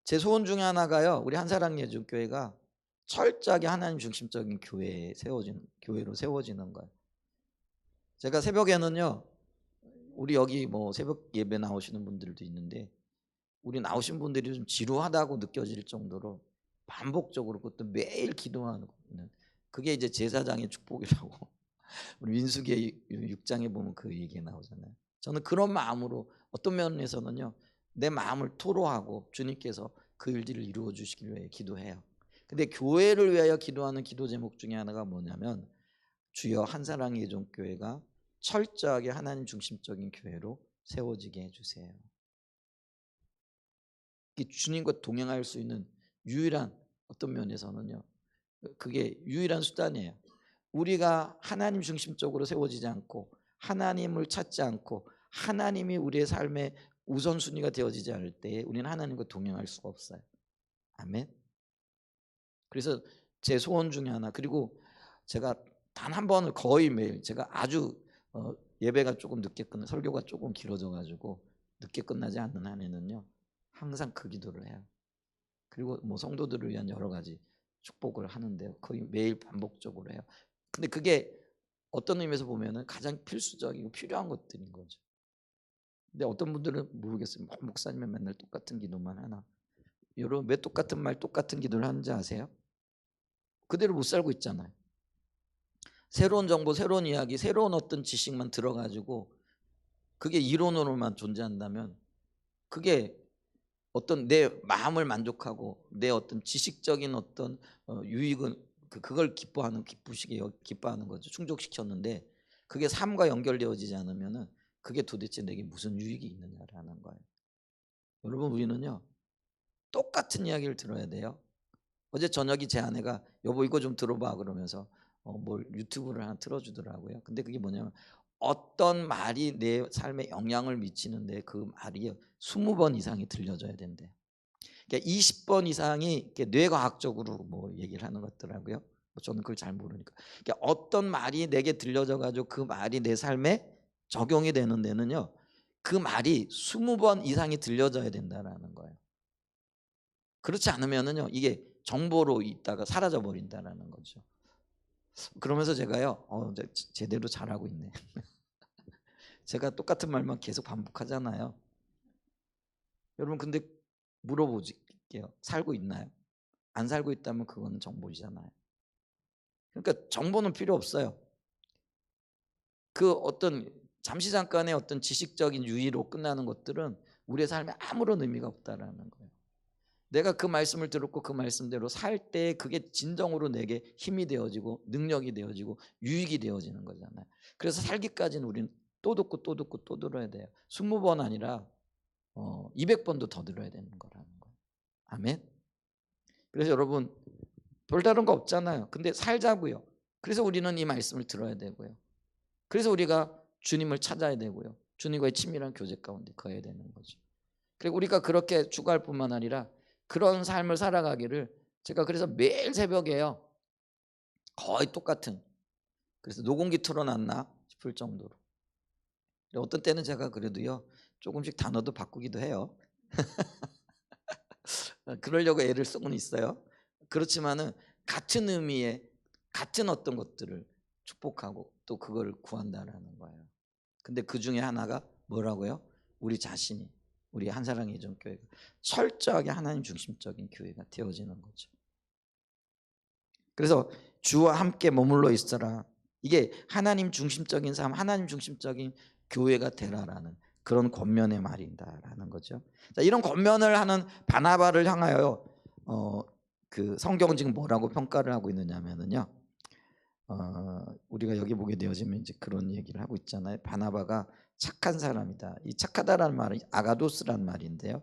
제 소원 중에 하나가요, 우리 한사랑 예수교회가 철저하게 하나님 중심적인 교회로 세워지는 거예요. 제가 새벽에는요, 우리 여기 뭐 새벽 예배 나오시는 분들도 있는데, 우리 나오신 분들이 좀 지루하다고 느껴질 정도로 반복적으로, 그것도 매일 기도하는 거는, 그게 이제 제사장의 축복이라고 우리 민수기 6장에 보면 그 얘기 나오잖아요. 저는 그런 마음으로 어떤 면에서는요, 내 마음을 토로하고 주님께서 그 일들을 이루어 주시기 위해 기도해요. 근데 교회를 위하여 기도하는 기도 제목 중에 하나가 뭐냐면, 주여 한사랑의 예종교회가 철저하게 하나님 중심적인 교회로 세워지게 해주세요. 주님과 동행할 수 있는 유일한, 어떤 면에서는요, 그게 유일한 수단이에요. 우리가 하나님 중심적으로 세워지지 않고 하나님을 찾지 않고 하나님이 우리의 삶의 우선순위가 되어지지 않을 때 우리는 하나님과 동행할 수가 없어요. 아멘. 그래서 제 소원 중에 하나, 그리고 제가 단 한 번을 거의 매일, 제가 아주 예배가 조금 늦게 설교가 조금 길어져 가지고 늦게 끝나지 않는 한에는요, 항상 그 기도를 해요. 그리고 뭐 성도들을 위한 여러 가지 축복을 하는데요, 거의 매일 반복적으로 해요. 근데 그게 어떤 의미에서 보면은 가장 필수적이고 필요한 것들인 거죠. 근데 어떤 분들은 모르겠어요. 목사님은 맨날 똑같은 기도만 하나. 여러분 왜 똑같은 말 똑같은 기도를 하는지 아세요? 그대로 못 살고 있잖아요. 새로운 정보, 새로운 이야기, 새로운 어떤 지식만 들어가지고 그게 이론으로만 존재한다면 그게 어떤 내 마음을 만족하고 내 어떤 지식적인 어떤 유익은 그걸 기뻐하는 거죠. 충족시켰는데 그게 삶과 연결되어지지 않으면은 그게 도대체 내게 무슨 유익이 있느냐라는 거예요. 여러분 우리는요 똑같은 이야기를 들어야 돼요. 어제 저녁에 제 아내가 여보 이거 좀 들어봐 그러면서 뭘 유튜브를 하나 틀어주더라고요. 근데 그게 뭐냐면 어떤 말이 내 삶에 영향을 미치는데 그 말이 20번 이상이 들려줘야 된대요. 그러니까 20번 이상이 이렇게 뇌과학적으로 뭐 얘기를 하는 것 같더라고요. 저는 그걸 잘 모르니까. 그러니까 어떤 말이 내게 들려져 가지고 그 말이 내 삶에 적용이 되는 데는요. 그 말이 20번 이상이 들려져야 된다라는 거예요. 그렇지 않으면은요. 이게 정보로 있다가 사라져 버린다라는 거죠. 그러면서 제가요. 제대로 잘하고 있네. 제가 똑같은 말만 계속 반복하잖아요. 여러분 근데 물어볼게요. 살고 있나요? 안 살고 있다면 그거는 정보이잖아요. 그러니까 정보는 필요 없어요. 그 어떤 잠시 잠깐의 어떤 지식적인 유의로 끝나는 것들은 우리의 삶에 아무런 의미가 없다라는 거예요. 내가 그 말씀을 들었고 그 말씀대로 살 때 그게 진정으로 내게 힘이 되어지고 능력이 되어지고 유익이 되어지는 거잖아요. 그래서 살기까지는 우리는 또 듣고 또 듣고 또 들어야 돼요. 20번 아니라 200번도 더 들어야 되는 거라는 거예요. 아멘. 그래서 여러분 별다른 거 없잖아요. 근데 살자고요. 그래서 우리는 이 말씀을 들어야 되고요. 그래서 우리가 주님을 찾아야 되고요. 주님과의 친밀한 교제 가운데 거해야 되는 거죠. 그리고 우리가 그렇게 추구할 뿐만 아니라 그런 삶을 살아가기를 제가 그래서 매일 새벽에요. 거의 똑같은 그래서 녹음기 틀어놨나 싶을 정도로 어떤 때는 제가 그래도요 조금씩 단어도 바꾸기도 해요. 그러려고 애를 쓰고는 있어요. 그렇지만은 같은 의미의 같은 어떤 것들을 축복하고 또 그걸 구한다라는 거예요. 근데 그 중에 하나가 뭐라고요? 우리 자신이 우리 한사랑의 예전교회가 철저하게 하나님 중심적인 교회가 되어지는 거죠. 그래서 주와 함께 머물러 있어라. 이게 하나님 중심적인 삶, 하나님 중심적인 교회가 되라라는 그런 권면의 말인다라는 거죠. 자, 이런 권면을 하는 바나바를 향하여 그 성경은 지금 뭐라고 평가를 하고 있느냐면요. 우리가 여기 보게 되어지면 이제 그런 얘기를 하고 있잖아요. 바나바가 착한 사람이다. 이 착하다라는 말은 아가도스라는 말인데요.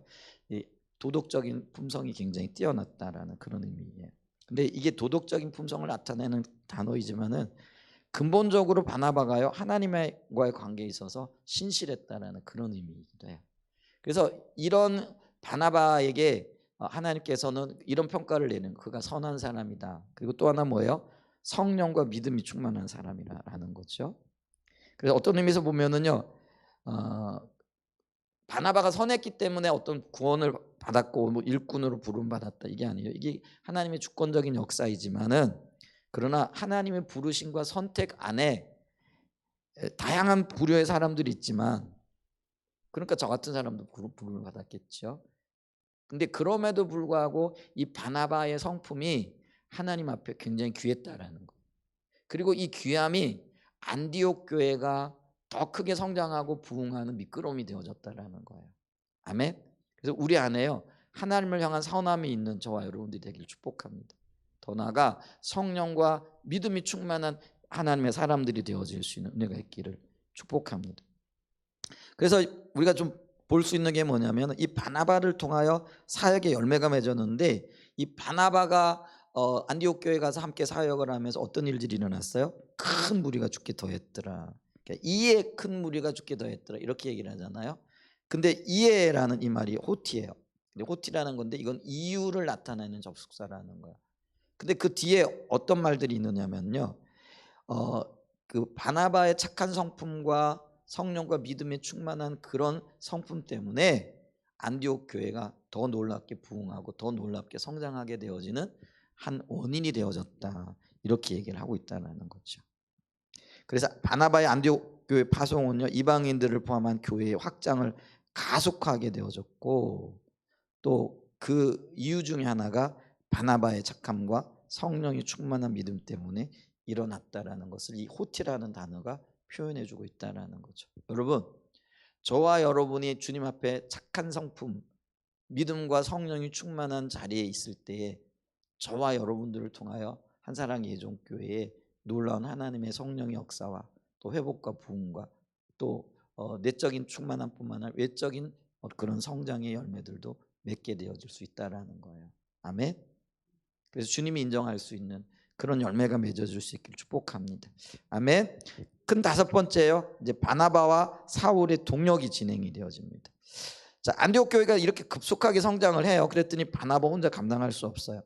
이 도덕적인 품성이 굉장히 뛰어났다라는 그런 의미예요. 근데 이게 도덕적인 품성을 나타내는 단어이지만은 근본적으로 바나바가요 하나님과의 관계에 있어서 신실했다라는 그런 의미이기도 해요. 그래서 이런 바나바에게 하나님께서는 이런 평가를 내는 그가 선한 사람이다. 그리고 또 하나 뭐예요? 성령과 믿음이 충만한 사람이라는 거죠. 그래서 어떤 의미에서 보면은요, 바나바가 선했기 때문에 어떤 구원을 받았고 뭐 일꾼으로 부름 받았다 이게 아니에요. 이게 하나님의 주권적인 역사이지만은 그러나 하나님의 부르심과 선택 안에 다양한 부류의 사람들이 있지만 그러니까 저 같은 사람도 부름을 받았겠죠. 근데 그럼에도 불구하고 이 바나바의 성품이 하나님 앞에 굉장히 귀했다라는 거. 그리고 이 귀함이 안디옥 교회가 더 크게 성장하고 부흥하는 미끄럼이 되어졌다라는 거예요. 아멘. 그래서 우리 안에요 하나님을 향한 선함이 있는 저와 여러분들이 되기를 축복합니다. 더 나아가 성령과 믿음이 충만한 하나님의 사람들이 되어질 수 있는 은혜가 있기를 축복합니다. 그래서 우리가 좀 볼 수 있는 게 뭐냐면 이 바나바를 통하여 사역의 열매가 맺었는데 이 바나바가 안디옥 교회 가서 함께 사역을 하면서 어떤 일들이 일어났어요? 큰 무리가 죽게 더했더라. 그러니까 이에 큰 무리가 죽게 더했더라 이렇게 얘기를 하잖아요. 근데 이에라는 이 말이 호티예요. 근데 호티라는 건데 이건 이유를 나타내는 접속사라는 거예요. 근데 그 뒤에 어떤 말들이 있느냐면요. 그 바나바의 착한 성품과 성령과 믿음에 충만한 그런 성품 때문에 안디옥 교회가 더 놀랍게 부흥하고 더 놀랍게 성장하게 되어지는 한 원인이 되어졌다. 이렇게 얘기를 하고 있다는 거죠. 그래서 바나바의 안디옥 교회 파송은요 이방인들을 포함한 교회의 확장을 가속화하게 되어졌고 또 그 이유 중에 하나가 바나바의 착함과 성령이 충만한 믿음 때문에 일어났다라는 것을 이 호티라는 단어가 표현해주고 있다라는 거죠. 여러분, 저와 여러분이 주님 앞에 착한 성품, 믿음과 성령이 충만한 자리에 있을 때에 저와 여러분들을 통하여 한사랑의 예종교회에 놀라운 하나님의 성령의 역사와 또 회복과 부흥과 또 내적인 충만함뿐만 아니라 외적인 그런 성장의 열매들도 맺게 되어질 수 있다라는 거예요. 아멘. 그래서 주님이 인정할 수 있는 그런 열매가 맺어질 수 있기를 축복합니다. 아멘. 큰 다섯 번째요. 이제 바나바와 사울의 동역이 진행이 되어집니다. 자, 안디옥 교회가 이렇게 급속하게 성장을 해요. 그랬더니 바나바 혼자 감당할 수 없어요.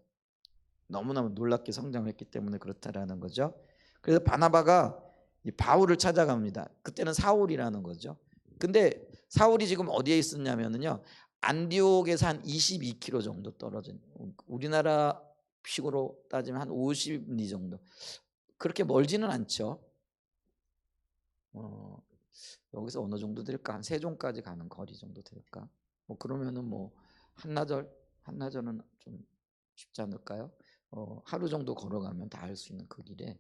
너무너무 놀랍게 성장을 했기 때문에 그렇다라는 거죠. 그래서 바나바가 이 바울을 찾아갑니다. 그때는 사울이라는 거죠. 근데 사울이 지금 어디에 있었냐면요, 안디옥에서 한 22km 정도 떨어진, 우리나라 식으로 따지면 한 50리 정도, 그렇게 멀지는 않죠. 여기서 어느 정도 될까? 한 세종까지 가는 거리 정도 될까? 뭐 그러면은 뭐 한나절은 좀 쉽지 않을까요? 하루 정도 걸어가면 다 할 수 있는 그 길에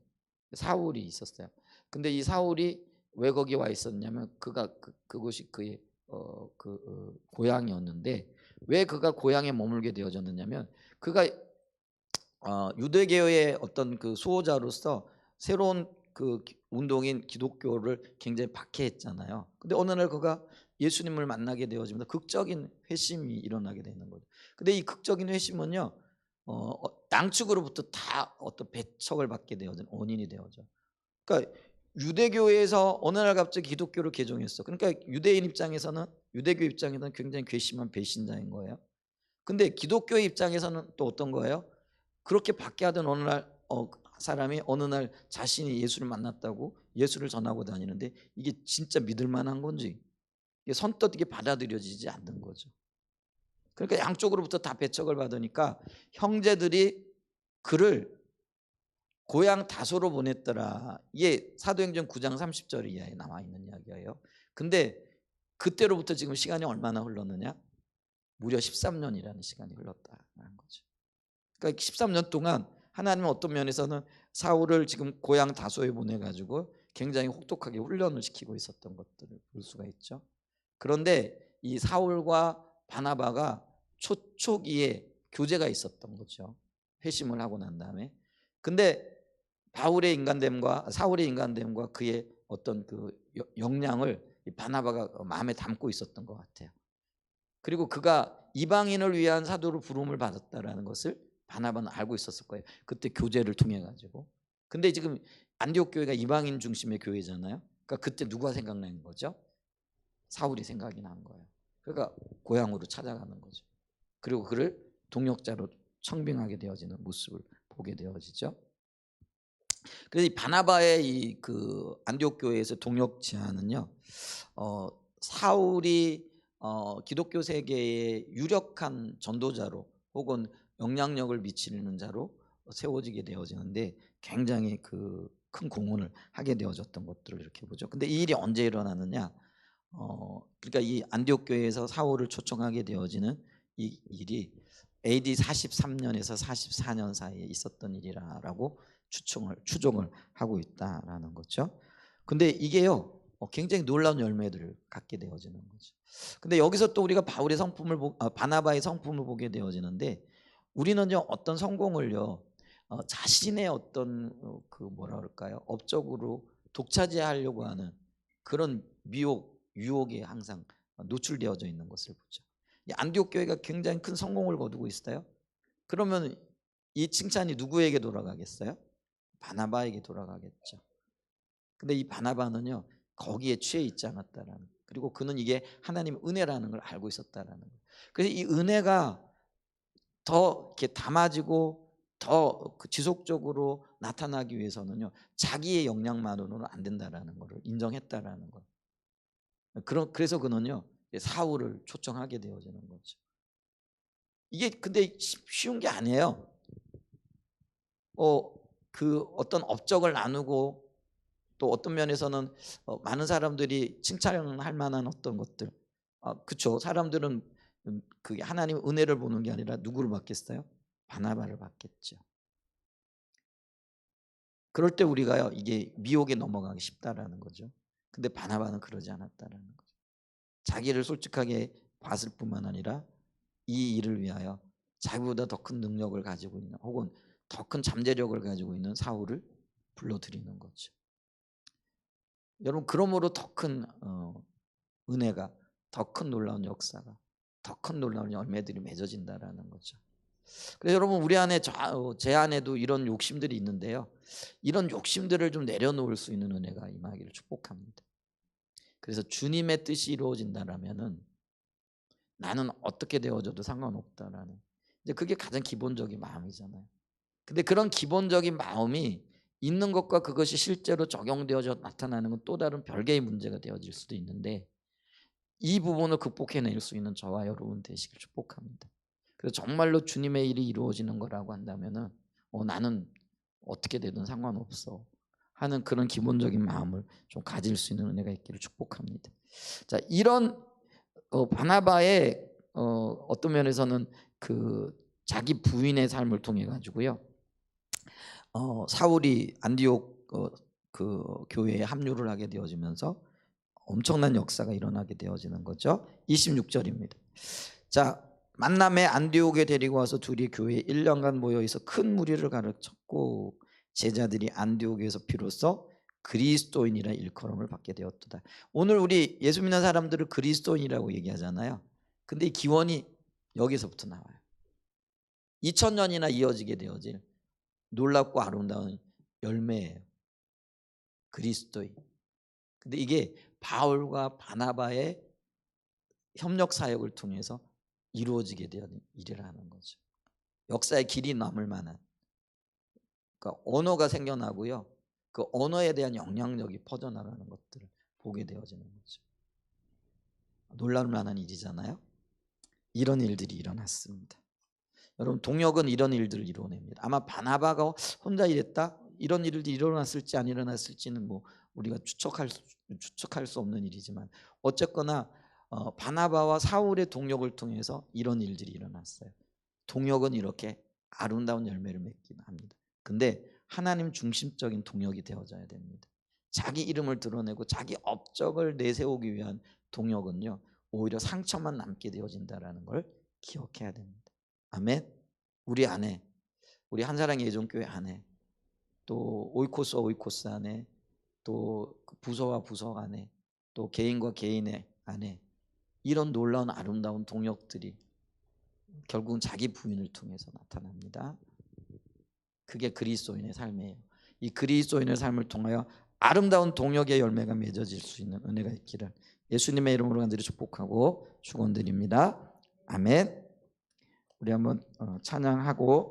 사울이 있었어요. 근데 이 사울이 왜 거기 와 있었냐면 그곳이 그의 고향이었는데, 왜 그가 고향에 머물게 되어졌느냐면 그가 유대교의 어떤 그 수호자로서 새로운 그 운동인 기독교를 굉장히 박해했잖아요. 근데 어느 날 그가 예수님을 만나게 되어지면서 극적인 회심이 일어나게 되는 거죠. 근데 이 극적인 회심은요, 양측으로부터 다 어떤 배척을 받게 되어진 원인이 되어져. 그러니까 유대교에서 어느 날 갑자기 기독교를 개종했어. 그러니까 유대교 입장에서는 굉장히 괘씸한 배신자인 거예요. 근데 기독교 입장에서는 또 어떤 거예요? 그렇게 받게 하던 어느 날 사람이 어느 날 자신이 예수를 만났다고 예수를 전하고 다니는데 이게 진짜 믿을 만한 건지 이게 선뜻 이게 받아들여지지 않는 거죠. 그러니까 양쪽으로부터 다 배척을 받으니까 형제들이 그를 고향 다소로 보냈더라. 이게 사도행전 9장 30절 이하에 나와 있는 이야기예요. 근데 그때로부터 지금 시간이 얼마나 흘렀느냐? 무려 13년이라는 시간이 흘렀다는 거죠. 그러니까 13년 동안 하나님은 어떤 면에서는 사울을 지금 고향 다소에 보내가지고 굉장히 혹독하게 훈련을 시키고 있었던 것들을 볼 수가 있죠. 그런데 이 사울과 바나바가 초기에 교제가 있었던 거죠. 회심을 하고 난 다음에. 근데 사울의 인간됨과 그의 어떤 그 역량을 바나바가 마음에 담고 있었던 것 같아요. 그리고 그가 이방인을 위한 사도로 부름을 받았다라는 것을 바나바는 알고 있었을 거예요. 그때 교제를 통해 가지고. 근데 지금 안디옥 교회가 이방인 중심의 교회잖아요. 그러니까 그때 누가 생각나는 거죠? 사울이 생각이 난 거예요. 그러니까 고향으로 찾아가는 거죠. 그리고 그를 동역자로 청빙하게 되어지는 모습을 보게 되어지죠. 그래서 이 바나바의 이 그 안디옥 교회에서 동역 제안은요, 사울이 기독교 세계의 유력한 전도자로 혹은 영향력을 미치는 자로 세워지게 되어지는데 굉장히 그 큰 공헌을 하게 되어졌던 것들을 이렇게 보죠. 근데 이 일이 언제 일어나느냐? 그러니까 이 안디옥 교회에서 사울을 초청하게 되어지는 이 일이 AD 43년에서 44년 사이에 있었던 일이라고 추정을 하고 있다라는 거죠. 근데 이게요, 굉장히 놀라운 열매들을 갖게 되어지는 거죠. 근데 여기서 또 우리가 바나바의 성품을 보게 되어지는데, 우리는요 어떤 성공을요 자신의 어떤 그 뭐라 그럴까요, 업적으로 독차지하려고 하는 그런 유혹에 항상 노출되어져 있는 것을 보죠. 이 안디옥 교회가 굉장히 큰 성공을 거두고 있어요. 그러면 이 칭찬이 누구에게 돌아가겠어요? 바나바에게 돌아가겠죠. 근데 이 바나바는요 거기에 취해 있지 않았다라는, 그리고 그는 이게 하나님 은혜라는 걸 알고 있었다라는 거예요. 그래서 이 은혜가 더 이렇게 담아지고 더 지속적으로 나타나기 위해서는요 자기의 역량만으로는 안 된다라는 것을 인정했다라는 거예요. 그래서 그는요 사울을 초청하게 되어지는 거죠. 이게 근데 쉬운 게 아니에요. 그 어떤 업적을 나누고 또 어떤 면에서는 많은 사람들이 칭찬할 만한 어떤 것들, 그렇죠. 사람들은 그게 하나님 은혜를 보는 게 아니라 누구를 받겠어요? 바나바를 받겠죠. 그럴 때 우리가요, 이게 미혹에 넘어가기 쉽다라는 거죠. 근데 바나바는 그러지 않았다라는 거죠. 자기를 솔직하게 봤을 뿐만 아니라 이 일을 위하여 자기보다 더 큰 능력을 가지고 있는, 혹은 더 큰 잠재력을 가지고 있는 사울을 불러들이는 거죠. 여러분, 그러므로 더 큰 은혜가, 더 큰 놀라운 역사가, 더 큰 놀라운 열매들이 맺어진다라는 거죠. 그래서 여러분, 우리 안에 제 안에도 이런 욕심들이 있는데요, 이런 욕심들을 좀 내려놓을 수 있는 은혜가 임하기를 축복합니다. 그래서 주님의 뜻이 이루어진다라면은 나는 어떻게 되어져도 상관없다라는, 이제 그게 가장 기본적인 마음이잖아요. 근데 그런 기본적인 마음이 있는 것과 그것이 실제로 적용되어져 나타나는 건 또 다른 별개의 문제가 되어질 수도 있는데, 이 부분을 극복해낼 수 있는 저와 여러분 되시길 축복합니다. 그래서 정말로 주님의 일이 이루어지는 거라고 한다면은 나는 어떻게 되든 상관없어 하는 그런 기본적인 마음을 좀 가질 수 있는 은혜가 있기를 축복합니다. 자, 이런 바나바의 어떤 면에서는 그 자기 부인의 삶을 통해 가지고요, 사울이 안디옥 그 교회에 합류를 하게 되어지면서 엄청난 역사가 일어나게 되어지는 거죠. 26절입니다. 자, 만남에 안디옥에 데리고 와서 둘이 교회에 1년간 모여 있어 큰 무리를 가르쳤고 제자들이 안디옥에서 비로소 그리스도인이라 일컬음을 받게 되었도다. 오늘 우리 예수 믿는 사람들을 그리스도인이라고 얘기하잖아요. 근데 이 기원이 여기서부터 나와요. 2000년이나 이어지게 되어질 놀랍고 아름다운 열매예요. 그리스도인. 근데 이게 바울과 바나바의 협력 사역을 통해서 이루어지게 된 일이라는 거죠. 역사의 길이 남을 만한, 그러니까 언어가 생겨나고요, 그 언어에 대한 영향력이 퍼져나가는 것들을 보게 되어지는 거죠. 놀랄 만한 일이잖아요. 이런 일들이 일어났습니다. 여러분, 동역은 이런 일들을 이뤄냅니다. 아마 바나바가 혼자 일했다, 이런 일들이 일어났을지 안 일어났을지는 뭐 우리가 추측할 수 없는 일이지만, 어쨌거나 바나바와 사울의 동역을 통해서 이런 일들이 일어났어요. 동역은 이렇게 아름다운 열매를 맺긴 합니다. 근데 하나님 중심적인 동역이 되어져야 됩니다. 자기 이름을 드러내고 자기 업적을 내세우기 위한 동역은요, 오히려 상처만 남게 되어진다라는 걸 기억해야 됩니다. 아멘. 우리 안에, 우리 한사랑의 예전교회 안에, 또 오이코스와 오이코스 안에, 또 부서와 부서 안에, 또 개인과 개인의 안에 이런 놀라운 아름다운 동역들이 결국은 자기 부인을 통해서 나타납니다. 그게 그리스도인의 삶이에요. 이 그리스도인의 삶을 통하여 아름다운 동역의 열매가 맺어질 수 있는 은혜가 있기를 예수님의 이름으로 간절히 축복하고 축원드립니다. 아멘. 우리 한번 찬양하고